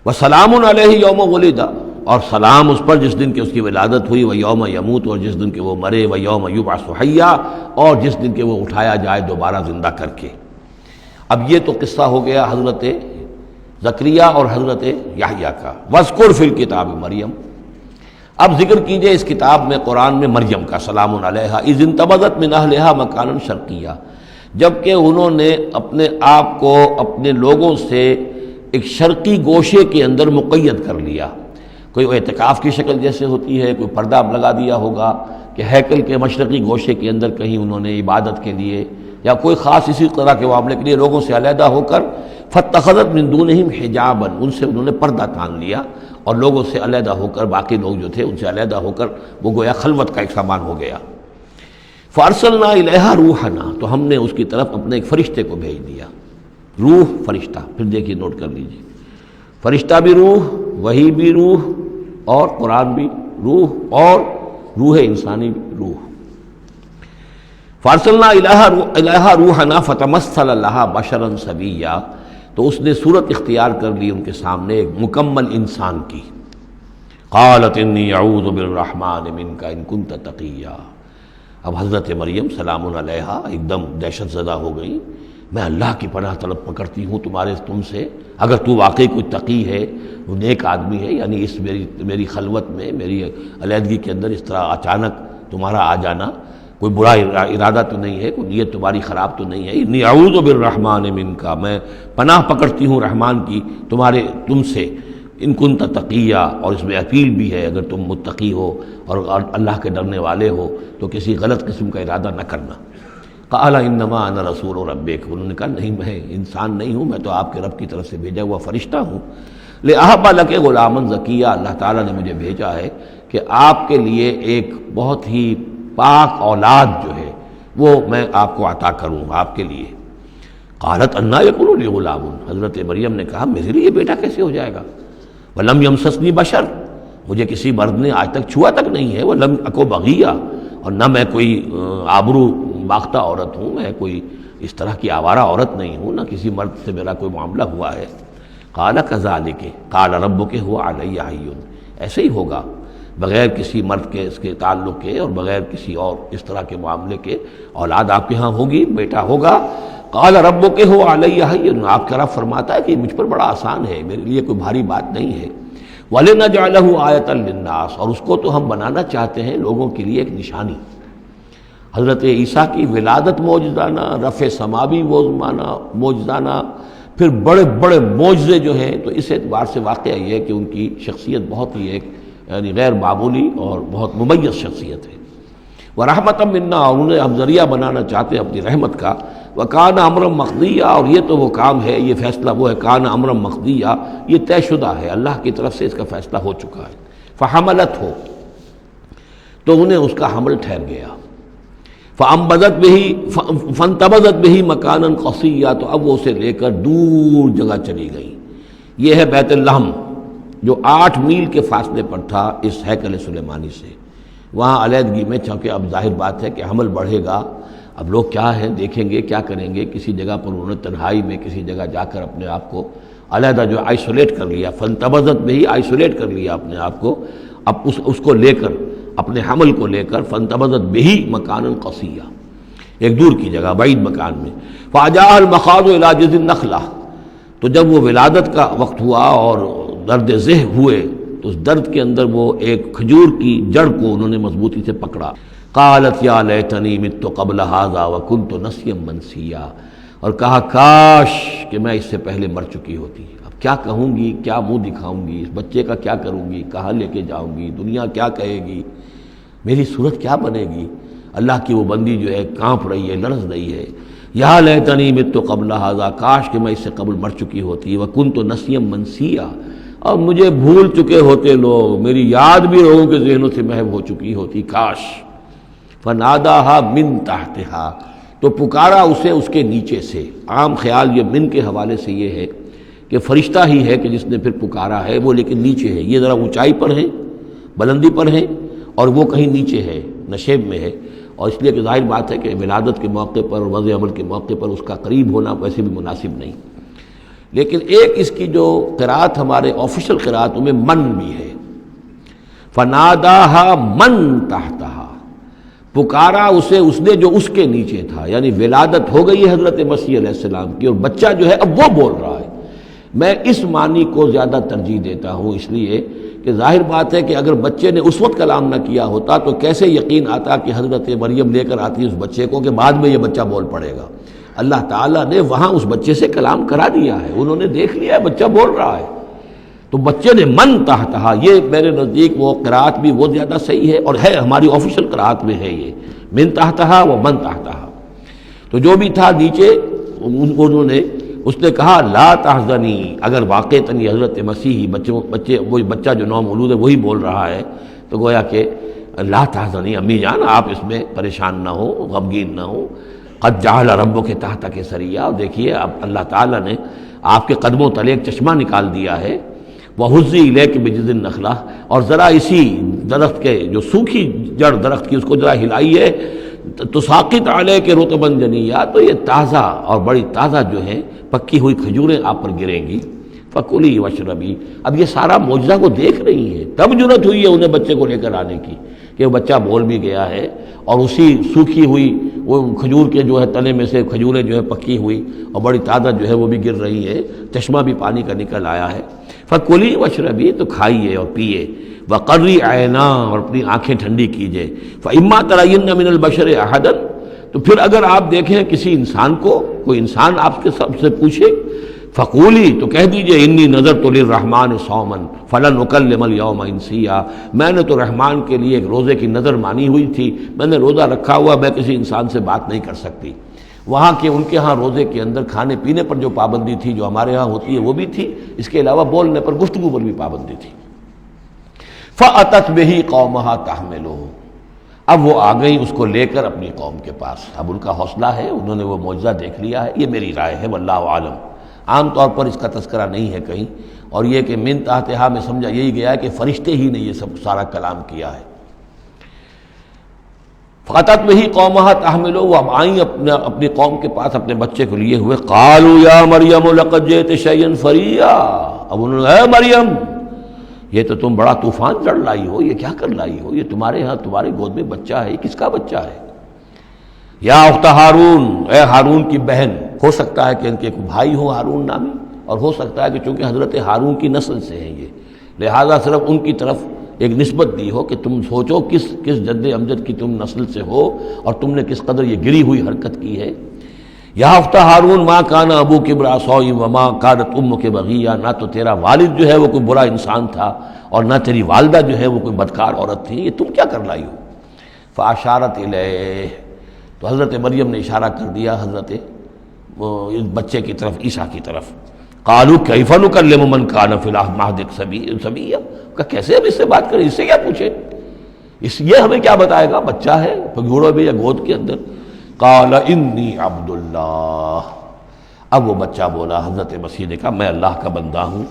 [SPEAKER 2] وسلام علیہ یوم ولد، اور سلام اس پر جس دن کہ اس کی ولادت ہوئی، ویوم یموت، اور جس دن کہ وہ مرے، ویوم یبعث حیا، اور جس دن کہ وہ اٹھایا جائے دوبارہ زندہ کر کے۔ اب یہ تو قصہ ہو گیا حضرت زکریا اور حضرت یحییٰ کا۔ واذکر فی الکتاب مریم، اب ذکر کیجئے اس کتاب میں، قرآن میں، مریم کا، سلام علیہا اذ انتبذت من اہلہا مکانا شرقیہ، جبکہ انہوں نے اپنے آپ کو اپنے لوگوں سے ایک شرقی گوشے کے اندر مقید کر لیا۔ کوئی اعتکاف کی شکل جیسے ہوتی ہے، کوئی پردہ لگا دیا ہوگا کہ ہیکل کے مشرقی گوشے کے اندر کہیں انہوں نے عبادت کے لیے یا کوئی خاص اسی طرح کے معاملے کے لیے لوگوں سے علیحدہ ہو کر، فاتخذت من دونہم حجابا، ان سے انہوں نے پردہ تان لیا اور لوگوں سے علیحدہ ہو کر، باقی لوگ جو تھے ان سے علیحدہ ہو کر وہ گویا خلوت کا ایک سامان ہو گیا۔ فارسلنا الیہا روحنا، تو ہم نے اس کی طرف اپنے ایک فرشتے کو بھیج دیا۔ روح، فرشتہ، پھر دیکھیے نوٹ کر لیجیے، فرشتہ بھی روح، وحی بھی روح، اور قرآن بھی روح، اور روح انسانی بھی روح۔ فارسلنا الیہا روحنا فتمثل لہا بشرا سویا، تو اس نے صورت اختیار کر لی ان کے سامنے ایک مکمل انسان کی۔ قالت انی اعوذ بالرحمن منک ان کنت تقیا، اب حضرت مریم سلام علیہا ایک دم دہشت زدہ ہو گئی، میں اللہ کی پناہ طلب پکڑتی ہوں تم سے، اگر تو واقعی کوئی تقی ہے، وہ نیک آدمی ہے، یعنی اس میری خلوت میں، میری علیحدگی کے اندر اس طرح اچانک تمہارا آ جانا کوئی برا ارادہ تو نہیں ہے، کوئی نیت تمہاری خراب تو نہیں ہے۔ انی اعوذ بالرحمن منک، میں پناہ پکڑتی ہوں رحمان کی تم سے، ان کنت تقیہ، اور اس میں اپیل بھی ہے اگر تم متقی ہو اور اللہ کے ڈرنے والے ہو تو کسی غلط قسم کا ارادہ نہ کرنا۔ قال انما انا رسول ربک، انہوں نے کہا نہیں، میں انسان نہیں ہوں، میں تو آپ کے رب کی طرف سے بھیجا ہوا فرشتہ ہوں۔ لأہب لک غلاما زکیہ، اللہ تعالیٰ نے مجھے بھیجا ہے کہ آپ کے لیے ایک بہت ہی پاک اولاد جو ہے وہ میں آپ کو عطا کروں آپ کے لیے۔ قالت انا یکون لی غلام، حضرت مریم نے کہا میرے لیے بیٹا کیسے ہو جائے گا؟ ولم یمسسنی بشر، مجھے کسی مرد نے آج تک چھوا تک نہیں ہے، ولم اکو بغیہ، اور نہ میں کوئی آبرو باختہ عورت ہوں، میں کوئی اس طرح کی آوارہ عورت نہیں ہوں، نہ کسی مرد سے میرا کوئی معاملہ ہوا ہے۔ قال کذالک قال ربک هو علی حی، ایسے ہی ہوگا، بغیر کسی مرد کے اس کے تعلق کے اور بغیر کسی اور اس طرح کے معاملے کے اولاد آپ کے ہاں ہوگی، بیٹا ہوگا۔ قال ربک هو علی حی، آپ کا رب فرماتا ہے کہ مجھ پر بڑا آسان ہے، میرے لیے کوئی بھاری بات نہیں ہے۔ وَلِنَجْعَلَهُ آیَةً لِلنَّاسِ، اور اس کو تو ہم بنانا چاہتے ہیں لوگوں کے لیے ایک نشانی۔ حضرت عیسیٰ کی ولادت معجزانہ، رفع سماوی معجزانہ، پھر بڑے بڑے معجزے جو ہیں، تو اس اعتبار سے واقعہ یہ ہے کہ ان کی شخصیت بہت ہی ایک یعنی غیر معمولی اور بہت ممیز شخصیت ہے۔ وَرَحْمَةً مِنَّا، اور انہیں ہم ذریعہ بنانا چاہتے ہیں اپنی رحمت کا۔ وَكَانَ أَمْرًا مَقْضِيًّا، اور یہ تو وہ کام ہے، یہ فیصلہ وہ ہے، كَانَ أَمْرًا مَقْضِيًّا، یہ طے شدہ ہے، اللہ کی طرف سے اس کا فیصلہ ہو چکا ہے۔ فَحَمَلَتْهُ، تو انہیں اس کا حمل ٹھہر گیا۔ فَانبَذَتْ بِهِ فَانتَبَذَتْ بِهِ مَكَانًا قَصِيًّا، تو اب وہ اسے لے کر دور جگہ چلی گئی۔ یہ ہے بیت لحم، جو 8 میل کے فاصلے پر تھا اس ہیکل سلیمانی سے۔ وہاں علیحدگی میں، چونکہ اب ظاہر بات ہے کہ حمل بڑھے گا، اب لوگ کیا ہے دیکھیں گے، کیا کریں گے، کسی جگہ پر انہوں نے تنہائی میں کسی جگہ جا کر اپنے آپ کو علیحدہ جو آئسولیٹ کر لیا، فانتبذت میں ہی آئسولیٹ کر لیا اپنے آپ کو، اب اس کو لے کر، اپنے حمل کو لے کر، فانتبذت بہ مکانا قصیا، ایک دور کی جگہ، بعید مکان میں۔ فاجاء المخاض الی جذع النخلہ، تو جب وہ ولادت کا وقت ہوا اور درد ذہ ہوئے تو اس درد کے اندر وہ ایک کھجور کی جڑ کو انہوں نے مضبوطی سے پکڑا۔ قالت یا لیتنی مت قبل ھذا وکنت نسیا منسیا، اور کہا کاش کہ میں اس سے پہلے مر چکی ہوتی۔ اب کیا کہوں گی، کیا منہ دکھاؤں گی، اس بچے کا کیا کروں گی، کہاں لے کے جاؤں گی، دنیا کیا کہے گی، میری صورت کیا بنے گی۔ اللہ کی وہ بندی جو ہے کانپ رہی ہے، لرز رہی ہے۔ یا لیتنی مت قبل ھذا، کاش کہ میں اس سے قبل مر چکی ہوتی، وکنت نسیا منسیا، اور مجھے بھول چکے ہوتے لوگ، میری یاد بھی لوگوں کے ذہنوں سے محو ہو چکی ہوتی، کاش۔ فناداها من تحتها، تو پکارا اسے اس کے نیچے سے۔ عام خیال یہ من کے حوالے سے یہ ہے کہ فرشتہ ہی ہے کہ جس نے پھر پکارا ہے، وہ لیکن نیچے ہے، یہ ذرا اونچائی پر ہے، بلندی پر ہے، اور وہ کہیں نیچے ہے، نشیب میں ہے، اور اس لیے کہ ظاہر بات ہے کہ ولادت کے موقع پر اور وضع عمل کے موقع پر اس کا قریب ہونا ویسے بھی مناسب نہیں۔ لیکن ایک اس کی جو قرات ہمارے آفیشل قراتوں میں من بھی ہے، فناداہا من تحتہا، پکارا اسے اس نے جو اس کے نیچے تھا، یعنی ولادت ہو گئی ہے حضرت مسیح علیہ السلام کی، اور بچہ جو ہے اب وہ بول رہا ہے۔ میں اس معنی کو زیادہ ترجیح دیتا ہوں، اس لیے کہ ظاہر بات ہے کہ اگر بچے نے اس وقت کلام نہ کیا ہوتا تو کیسے یقین آتا کہ حضرت مریم لے کر آتی اس بچے کو کہ بعد میں یہ بچہ بول پڑے گا۔ اللہ تعالیٰ نے وہاں اس بچے سے کلام کرا دیا ہے، انہوں نے دیکھ لیا ہے بچہ بول رہا ہے، تو بچے نے من تحتہا، یہ میرے نزدیک وہ قرات بھی وہ زیادہ صحیح ہے، اور ہے ہماری آفیشل قرات میں ہے یہ من تحتہا و من تحتہا۔ تو جو بھی تھا نیچے انہوں نے، اس نے کہا لا تحزنی، اگر واقعتاً یہ حضرت مسیح وہ بچہ جو نو مولود ہے وہی بول رہا ہے، تو گویا کہ لا تحزنی، امی جان آپ اس میں پریشان نہ ہو، غمگین نہ ہو، قد جعل ربک تحتک سریا، دیکھیے اب اللہ تعالیٰ نے آپ کے قدموں تلے ایک چشمہ نکال دیا ہے، وَحُزِّ إِلَيْكِ بِجِذِعِ النَّخْلَةِ، اور ذرا اسی درخت کے جو سوکھی جڑ درخت کی اس کو ذرا ہلائیے، تُسَاقِطْ عَلَيْكِ رُطْبًا جَنِيًّا، تو یہ تازہ اور بڑی تازہ جو ہیں پکی ہوئی کھجوریں آپ پر گریں گی، فَكُلِي وَاشْرَبِي۔ اب یہ سارا معجزہ کو دیکھ رہی ہیں، تب جرأت ہوئی ہے انہیں بچے کو لے کر آنے کی کہ وہ بچہ بول بھی گیا ہے، اور اسی سوکھی ہوئی وہ کھجور کے جو ہے تنے میں سے کھجوریں جو ہے پکی ہوئی اور بڑی تازہ جو ہے وہ بھی گر رہی ہے، چشمہ بھی پانی کا نکل آیا ہے۔ فَكُلِي وَاشْرَبِي، تو کھائیے اور پیئے، وَقَرِّ عَيْنًا، اور اپنی آنکھیں ٹھنڈی کیجیے، فَإِمَّا تَرَيِنَّ مِنَ الْبَشَرِ أَحَدًا، تو پھر اگر آپ دیکھیں کسی انسان کو، کوئی انسان آپ کے سب سے پوچھے، فقولی، تو کہہ دیجئے انی نذرت للرحمن صوما فلن اکلم اليوم انسیا، میں نے تو رحمان کے لیے ایک روزے کی نظر مانی ہوئی تھی، میں نے روزہ رکھا ہوا، میں کسی انسان سے بات نہیں کر سکتی۔ وہاں کے ان کے ہاں روزے کے اندر کھانے پینے پر جو پابندی تھی جو ہمارے ہاں ہوتی ہے وہ بھی تھی، اس کے علاوہ بولنے پر، گفتگو پر بھی پابندی تھی۔ فأتت بہ قومہا تحملہ، اب وہ آ گئی اس کو لے کر اپنی قوم کے پاس۔ اب ان کا حوصلہ ہے، انہوں نے وہ معجزہ دیکھ لیا ہے، یہ میری رائے ہے، واللہ عالم، عام طور پر اس کا تذکرہ نہیں ہے کہیں، اور یہ کہ من تحتہا میں سمجھا یہی گیا ہے کہ فرشتے ہی نے یہ سب سارا کلام کیا ہے۔ فاتت بہ قومہا تحملہ، وہ اب آئیں اپنی قوم کے پاس اپنے بچے کو لیے ہوئے، قالوا یا مریم لقد جئت شیئا فریا، اب انہوں نے، اے مریم یہ تو تم بڑا طوفان چڑھ لائی ہو، یہ کیا کر لائی ہو، یہ تمہارے ہاں تمہارے گود میں بچہ ہے، یہ کس کا بچہ ہے؟ یا اخت ہارون، اے ہارون کی بہن، ہو سکتا ہے کہ ان کے کوئی بھائی ہو ہارون نامی، اور ہو سکتا ہے کہ چونکہ حضرت ہارون کی نسل سے ہیں یہ، لہذا صرف ان کی طرف ایک نسبت دی ہو کہ تم سوچو کس جد امجد کی تم نسل سے ہو اور تم نے کس قدر یہ گری ہوئی حرکت کی ہے۔ یا اخت ہارون ما کان ابوک امرأ سوء وما کانت امک بغیہ، نہ تو تیرا والد جو ہے وہ کوئی برا انسان تھا اور نہ تیری والدہ جو ہے وہ کوئی بدکار عورت تھی، یہ تم کیا کر لائی ہو؟ فاشارت الیہ، تو حضرت مریم نے اشارہ کر دیا حضرت اس بچے کی طرف، عیسیٰ کی طرف۔ قالوا کیف نکلم من کان فی المہد صبیا، کہ کیسے ہم اس سے بات کریں، اس سے کیا پوچھیں، یہ ہمیں کیا بتائے گا، بچہ ہے پگھوڑوں میں یا گود کے اندر۔ قال انی عبد اللہ، اب وہ بچہ بولا، حضرت مسیح نے کہا میں اللہ کا بندہ ہوں،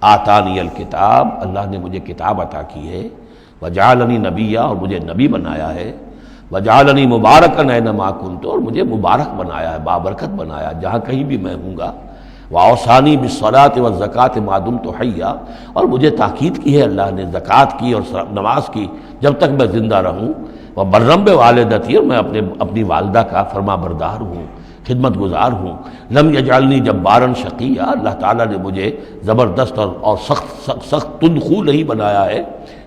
[SPEAKER 2] آتانی الکتاب، اللہ نے مجھے کتاب عطا کی ہے، وجعلنی نبیا، اور مجھے نبی بنایا ہے، وجعلنی مبارکا اینما کنت، اور مجھے مبارک بنایا ہے، بابرکت بنایا جہاں کہیں بھی میں ہوں گا، واوصانی بالصلاۃ والزکاۃ ما دمت حیا، اور مجھے تاکید کی ہے اللہ نے زکوٰۃ کی اور نماز کی جب تک میں زندہ رہوں، وبرم بوالدتی، اور میں اپنی والدہ کا فرما بردار ہوں، خدمت گزار ہوں، لم یجعلنی جبارا شقیا، اللہ تعالیٰ نے مجھے زبردست اور سخت تندخو نہیں بنایا ہے،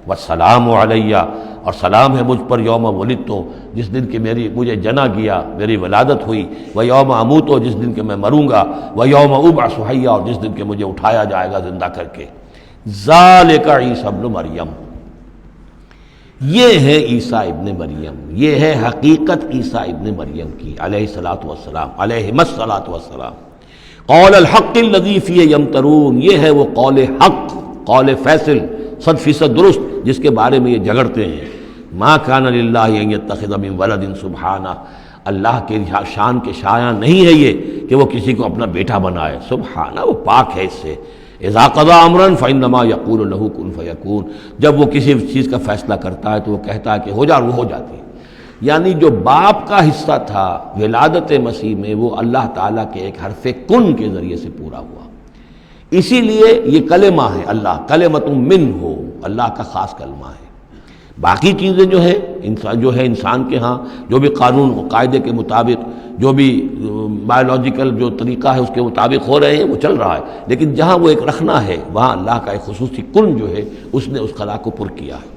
[SPEAKER 2] والسلام علیہ، اور سلام ہے مجھ پر یوم ولدت، جس دن کہ مجھے جنا گیا، میری ولادت ہوئی، و یوم اموت، جس دن کہ میں مروں گا، و یوم ابعث حیا، اور جس دن کہ مجھے اٹھایا جائے گا زندہ کر کے۔ ذالک عیسی ابن مریم، یہ ہے عیسیٰ ابن مریم، یہ ہے حقیقت عیسیٰ ابن مریم کی علیہ الصلاۃ والسلام، علیہم الصلاۃ والسلام۔ قول الحق الذی فیہ یمترون، یہ ہے وہ قول حق، قول فیصل، 100% درست، جس کے بارے میں یہ جھگڑتے ہیں۔ ما کان للہ ان یتخذ من ولد سبحانہ، اللہ کے شان کے شایع نہیں ہے یہ کہ وہ کسی کو اپنا بیٹا بنائے، سبحانہ، وہ پاک ہے اس سے۔ اذا قضى امرا فانما يقول له كن فيكون، جب وہ کسی چیز کا فیصلہ کرتا ہے تو وہ کہتا ہے کہ ہو جا، وہ ہو جاتی ہے۔ یعنی جو باپ کا حصہ تھا ولادت مسیح میں، وہ اللہ تعالیٰ کے ایک حرف کن کے ذریعے سے پورا ہوا۔ اسی لیے یہ کلمہ ہے اللہ، کلمۃ من ہو، اللہ کا خاص کلمہ ہے۔ باقی چیزیں جو ہے انسان کے ہاں جو بھی قانون و قاعدے کے مطابق، جو بھی بایولوجیکل جو طریقہ ہے اس کے مطابق ہو رہے ہیں وہ چل رہا ہے، لیکن جہاں وہ ایک رکھنا ہے وہاں اللہ کا ایک خصوصی کن جو ہے اس نے اس خلا کو پر کیا ہے۔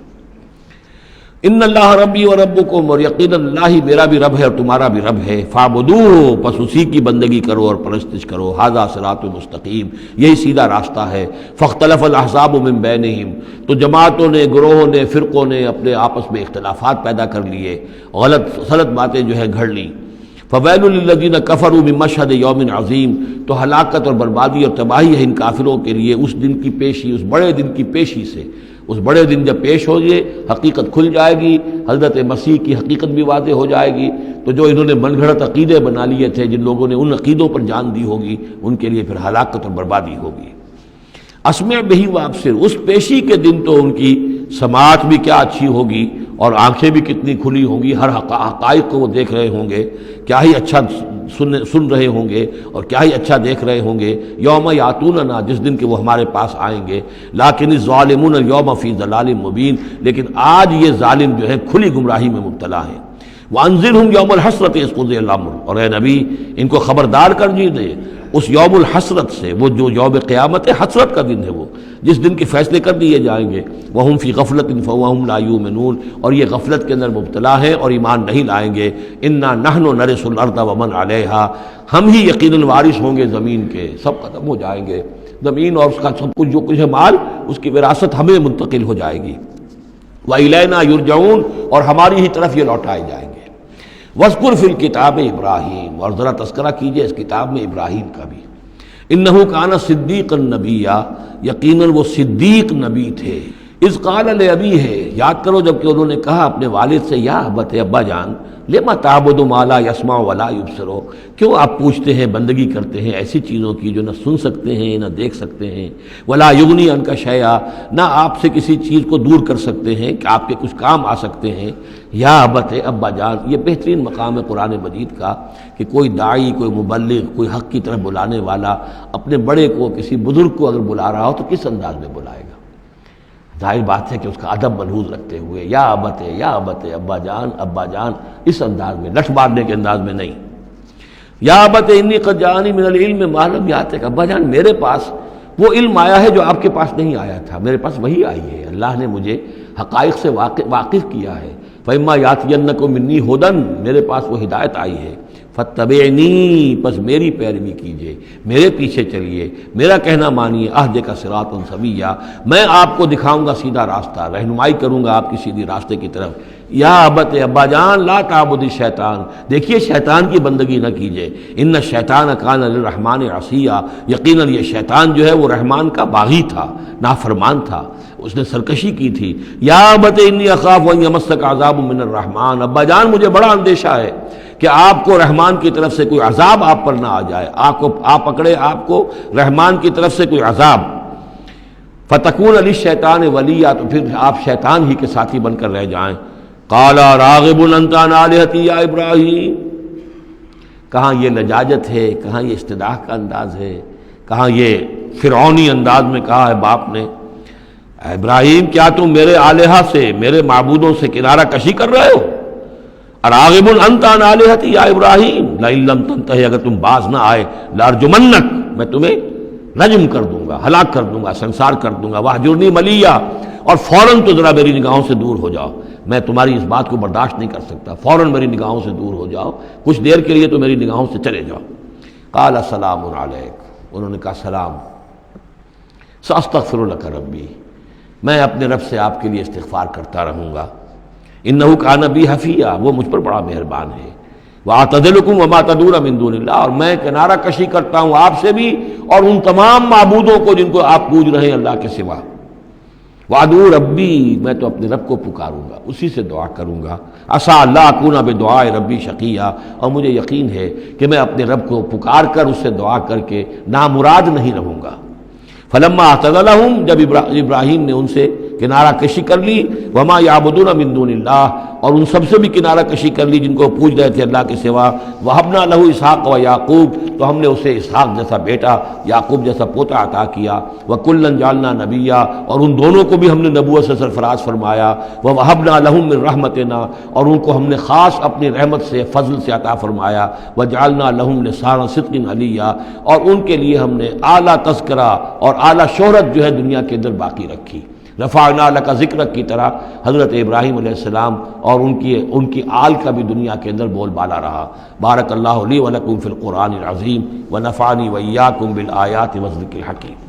[SPEAKER 2] ان اللہ ربی و ربکم، اور یقیناً اللہ ہی میرا بھی رب ہے اور تمہارا بھی رب ہے، فاعبدوہ، پس اسی کی بندگی کرو اور پرستش کرو، ھذا صراط مستقیم، یہی سیدھا راستہ ہے۔ فاختلف الاحزاب من بینہم، تو جماعتوں نے، گروہوں نے، فرقوں نے اپنے آپس میں اختلافات پیدا کر لیے، غلط باتیں جو ہے گھڑ لیں۔ فویل للذین کفروا من مشہد یوم عظیم، تو ہلاکت اور بربادی اور تباہی ہے ان کافروں کے لیے اس دن کی پیشی، اس بڑے دن کی پیشی سے۔ اس بڑے دن جب پیش ہوگی حقیقت کھل جائے گی، حضرت مسیح کی حقیقت بھی واضح ہو جائے گی، تو جو انہوں نے من گھڑت عقیدے بنا لیے تھے، جن لوگوں نے ان عقیدوں پر جان دی ہوگی، ان کے لیے پھر ہلاکت اور بربادی ہوگی۔ اسمع بہی وابصر، اس پیشی کے دن تو ان کی سماعت بھی کیا اچھی ہوگی اور آنکھیں بھی کتنی کھلی ہوں گی، ہر حقائق کو وہ دیکھ رہے ہوں گے، کیا ہی اچھا سن رہے ہوں گے اور کیا ہی اچھا دیکھ رہے ہوں گے۔ یوم یاتوننا، جس دن کہ وہ ہمارے پاس آئیں گے، لیکن الظالمون اليوم فی ضلال مبین، لیکن آج یہ ظالم جو ہے کھلی گمراہی میں مبتلا ہیں۔ وانذرہم یوم الحسرۃ اذ قضی الامر، اور اے نبی ان کو خبردار کر دیجیے اس یوم الحسرت سے، وہ جو یوم قیامت ہے، حسرت کا دن ہے وہ، جس دن کے فیصلے کر دیے جائیں گے۔ وہم فی غفلۃ فہم لا یؤمنون، اور یہ غفلت کے اندر مبتلا ہیں اور ایمان نہیں لائیں گے۔ انا نحن نرث الارض ومن علیہا، ہم ہی یقیناً وارث ہوں گے زمین کے، سب ختم ہو جائیں گے، زمین اور اس کا سب کچھ جو کچھ ہے مال، اس کی وراثت ہمیں منتقل ہو جائے گی۔ وإلینا یرجعون، اور ہماری ہی طرف یہ لوٹائے جائیں گے۔ وَاذْكُرْ فِي الْكِتَابِ ابراہیم، اور ذرا تذکرہ کیجئے اس کتاب میں ابراہیم کا بھی۔ انہ کان صدیقا نبیا، یقیناً وہ صدیق نبی تھے۔ اذ قال لأبیہ، یاد کرو جب کہ انہوں نے کہا اپنے والد سے، یا ابت، ابا جان، لما تعبد ما لا يسمع ولا يبصر، کیوں آپ پوچھتے ہیں، بندگی کرتے ہیں ایسی چیزوں کی جو نہ سن سکتے ہیں نہ دیکھ سکتے ہیں، ولا یغنی عنک شیئا، نہ آپ سے کسی چیز کو دور کر سکتے ہیں کہ آپ کے کچھ کام آ سکتے ہیں۔ یا ابت، ابا جان، یہ بہترین مقام ہے قرآن مجید کا کہ کوئی داعی، کوئی مبلغ، کوئی حق کی طرف بلانے والا اپنے بڑے کو، کسی بزرگ کو اگر بلا رہا ہو تو کس انداز میں بلائے گا؟ ظاہر بات ہے کہ اس کا ادب ملحوظ رکھتے ہوئے، یا ابت، یا ابت، ابا جان، اس انداز میں، لٹھ مارنے کے انداز میں نہیں۔ یا ابت انی قد جاءنی من العلم ما لم یاتک، ابا جان میرے پاس وہ علم آیا ہے جو آپ کے پاس نہیں آیا تھا، میرے پاس وہی آئی ہے، اللہ نے مجھے حقائق سے واقف کیا ہے۔ فإما یأتینکم منی ھدی، میرے پاس وہ ہدایت آئی ہے، فاتبعنی، پس میری پیروی کیجئے، میرے پیچھے چلیے، میرا کہنا مانیے، اہدک صراطا سویا، میں آپ کو دکھاؤں گا سیدھا راستہ، رہنمائی کروں گا آپ کی سیدھی راستے کی طرف۔ یا ابت، ابا جان، لا تعبد الشیطان، دیکھیے شیطان کی بندگی نہ کیجئے، ان الشیطان کان للرحمن عصیا، یقیناً یہ شیطان جو ہے وہ رحمان کا باغی تھا، نافرمان تھا، اس نے سرکشی کی تھی۔ یا ابت انی اخاف ان یمسک عذاب من الرحمن، ابا جان مجھے بڑا اندیشہ ہے کہ آپ کو رحمان کی طرف سے کوئی عذاب آپ پر نہ آ جائے، آپ پکڑے آپ کو رحمان کی طرف سے کوئی عذاب۔ فتکون للشیطان ولیا، تو پھر آپ شیطان ہی کے ساتھی بن کر رہ جائیں۔ قال راغب انت عن آلہتی یا ابراہیم، کہاں یہ لجاجت ہے، کہاں یہ استدعاء کا انداز ہے، کہاں یہ فرعونی انداز میں کہا ہے باپ نے، اے ابراہیم کیا تم میرے آلہہ سے، میرے معبودوں سے کنارہ کشی کر رہے ہو؟ راغب انت عن آلہتی یا ابراہیم لئن لم تنتہی، اگر تم باز نہ آئے، لارجمنک، میں تمہیں رجم کر دوں گا، ہلاک کر دوں گا، سنسار کر دوں گا، واہجرنی ملیہ، اور فوراً تو ذرا میری نگاہوں سے دور ہو جاؤ، میں تمہاری اس بات کو برداشت نہیں کر سکتا، فوراً میری نگاہوں سے دور ہو جاؤ، کچھ دیر کے لیے تو میری نگاہوں سے چلے جاؤ۔ قال سلام علیک، انہوں نے کہا سلام، ساستغفر لک ربی، میں اپنے رب سے آپ کے لیے استغفار کرتا رہوں گا، انہ کان بی حفیہ، وہ مجھ پر بڑا مہربان ہے، واعتزلکم وما تدعون من دون اللہ، اور میں کنارہ کشی کرتا ہوں آپ سے بھی اور ان تمام معبودوں کو جن کو آپ پوج رہے ہیں اللہ کے سوا۔ وادعو ربی، میں تو اپنے رب کو پکاروں گا، اسی سے دعا کروں گا، عسیٰ اللہ اکون بدعاء ربی شقیہ، اور مجھے یقین ہے کہ میں اپنے رب کو پکار کر اس سے دعا کر کے نامراد نہیں رہوں گا۔ فلما اعتزلہم، جب ابراہیم نے ان سے کنارہ کشی کر لی، وما یعبدون من دون اللہ، اور ان سب سے بھی کنارہ کشی کر لی جن کو پوج رہے تھے اللہ کے سوا، وہبنا لہ اسحاق و یعقوب، تو ہم نے اسے اسحاق جیسا بیٹا، یعقوب جیسا پوتا عطا کیا، وکلا جعلنا نبیا، اور ان دونوں کو بھی ہم نے نبوت سے سرفراز فرمایا، ووہبنا لہم من رحمتنا، اور ان کو ہم نے خاص اپنی رحمت سے فضل سے عطا فرمایا، وجعلنا لہم لسان صدق علیہ، اور ان کے لیے ہم نے اعلیٰ تذکرہ اور اعلیٰ شہرت جو ہے دنیا کے اندر باقی رکھی۔ رفعنا لک ذکرک کی طرح حضرت ابراہیم علیہ السلام اور ان کی آل کا بھی دنیا کے اندر بول بالا رہا۔ بارک اللہ لی ولکم فی القرآن العظیم ونفعنی وإیاکم بالآیات والذکر الحکیم۔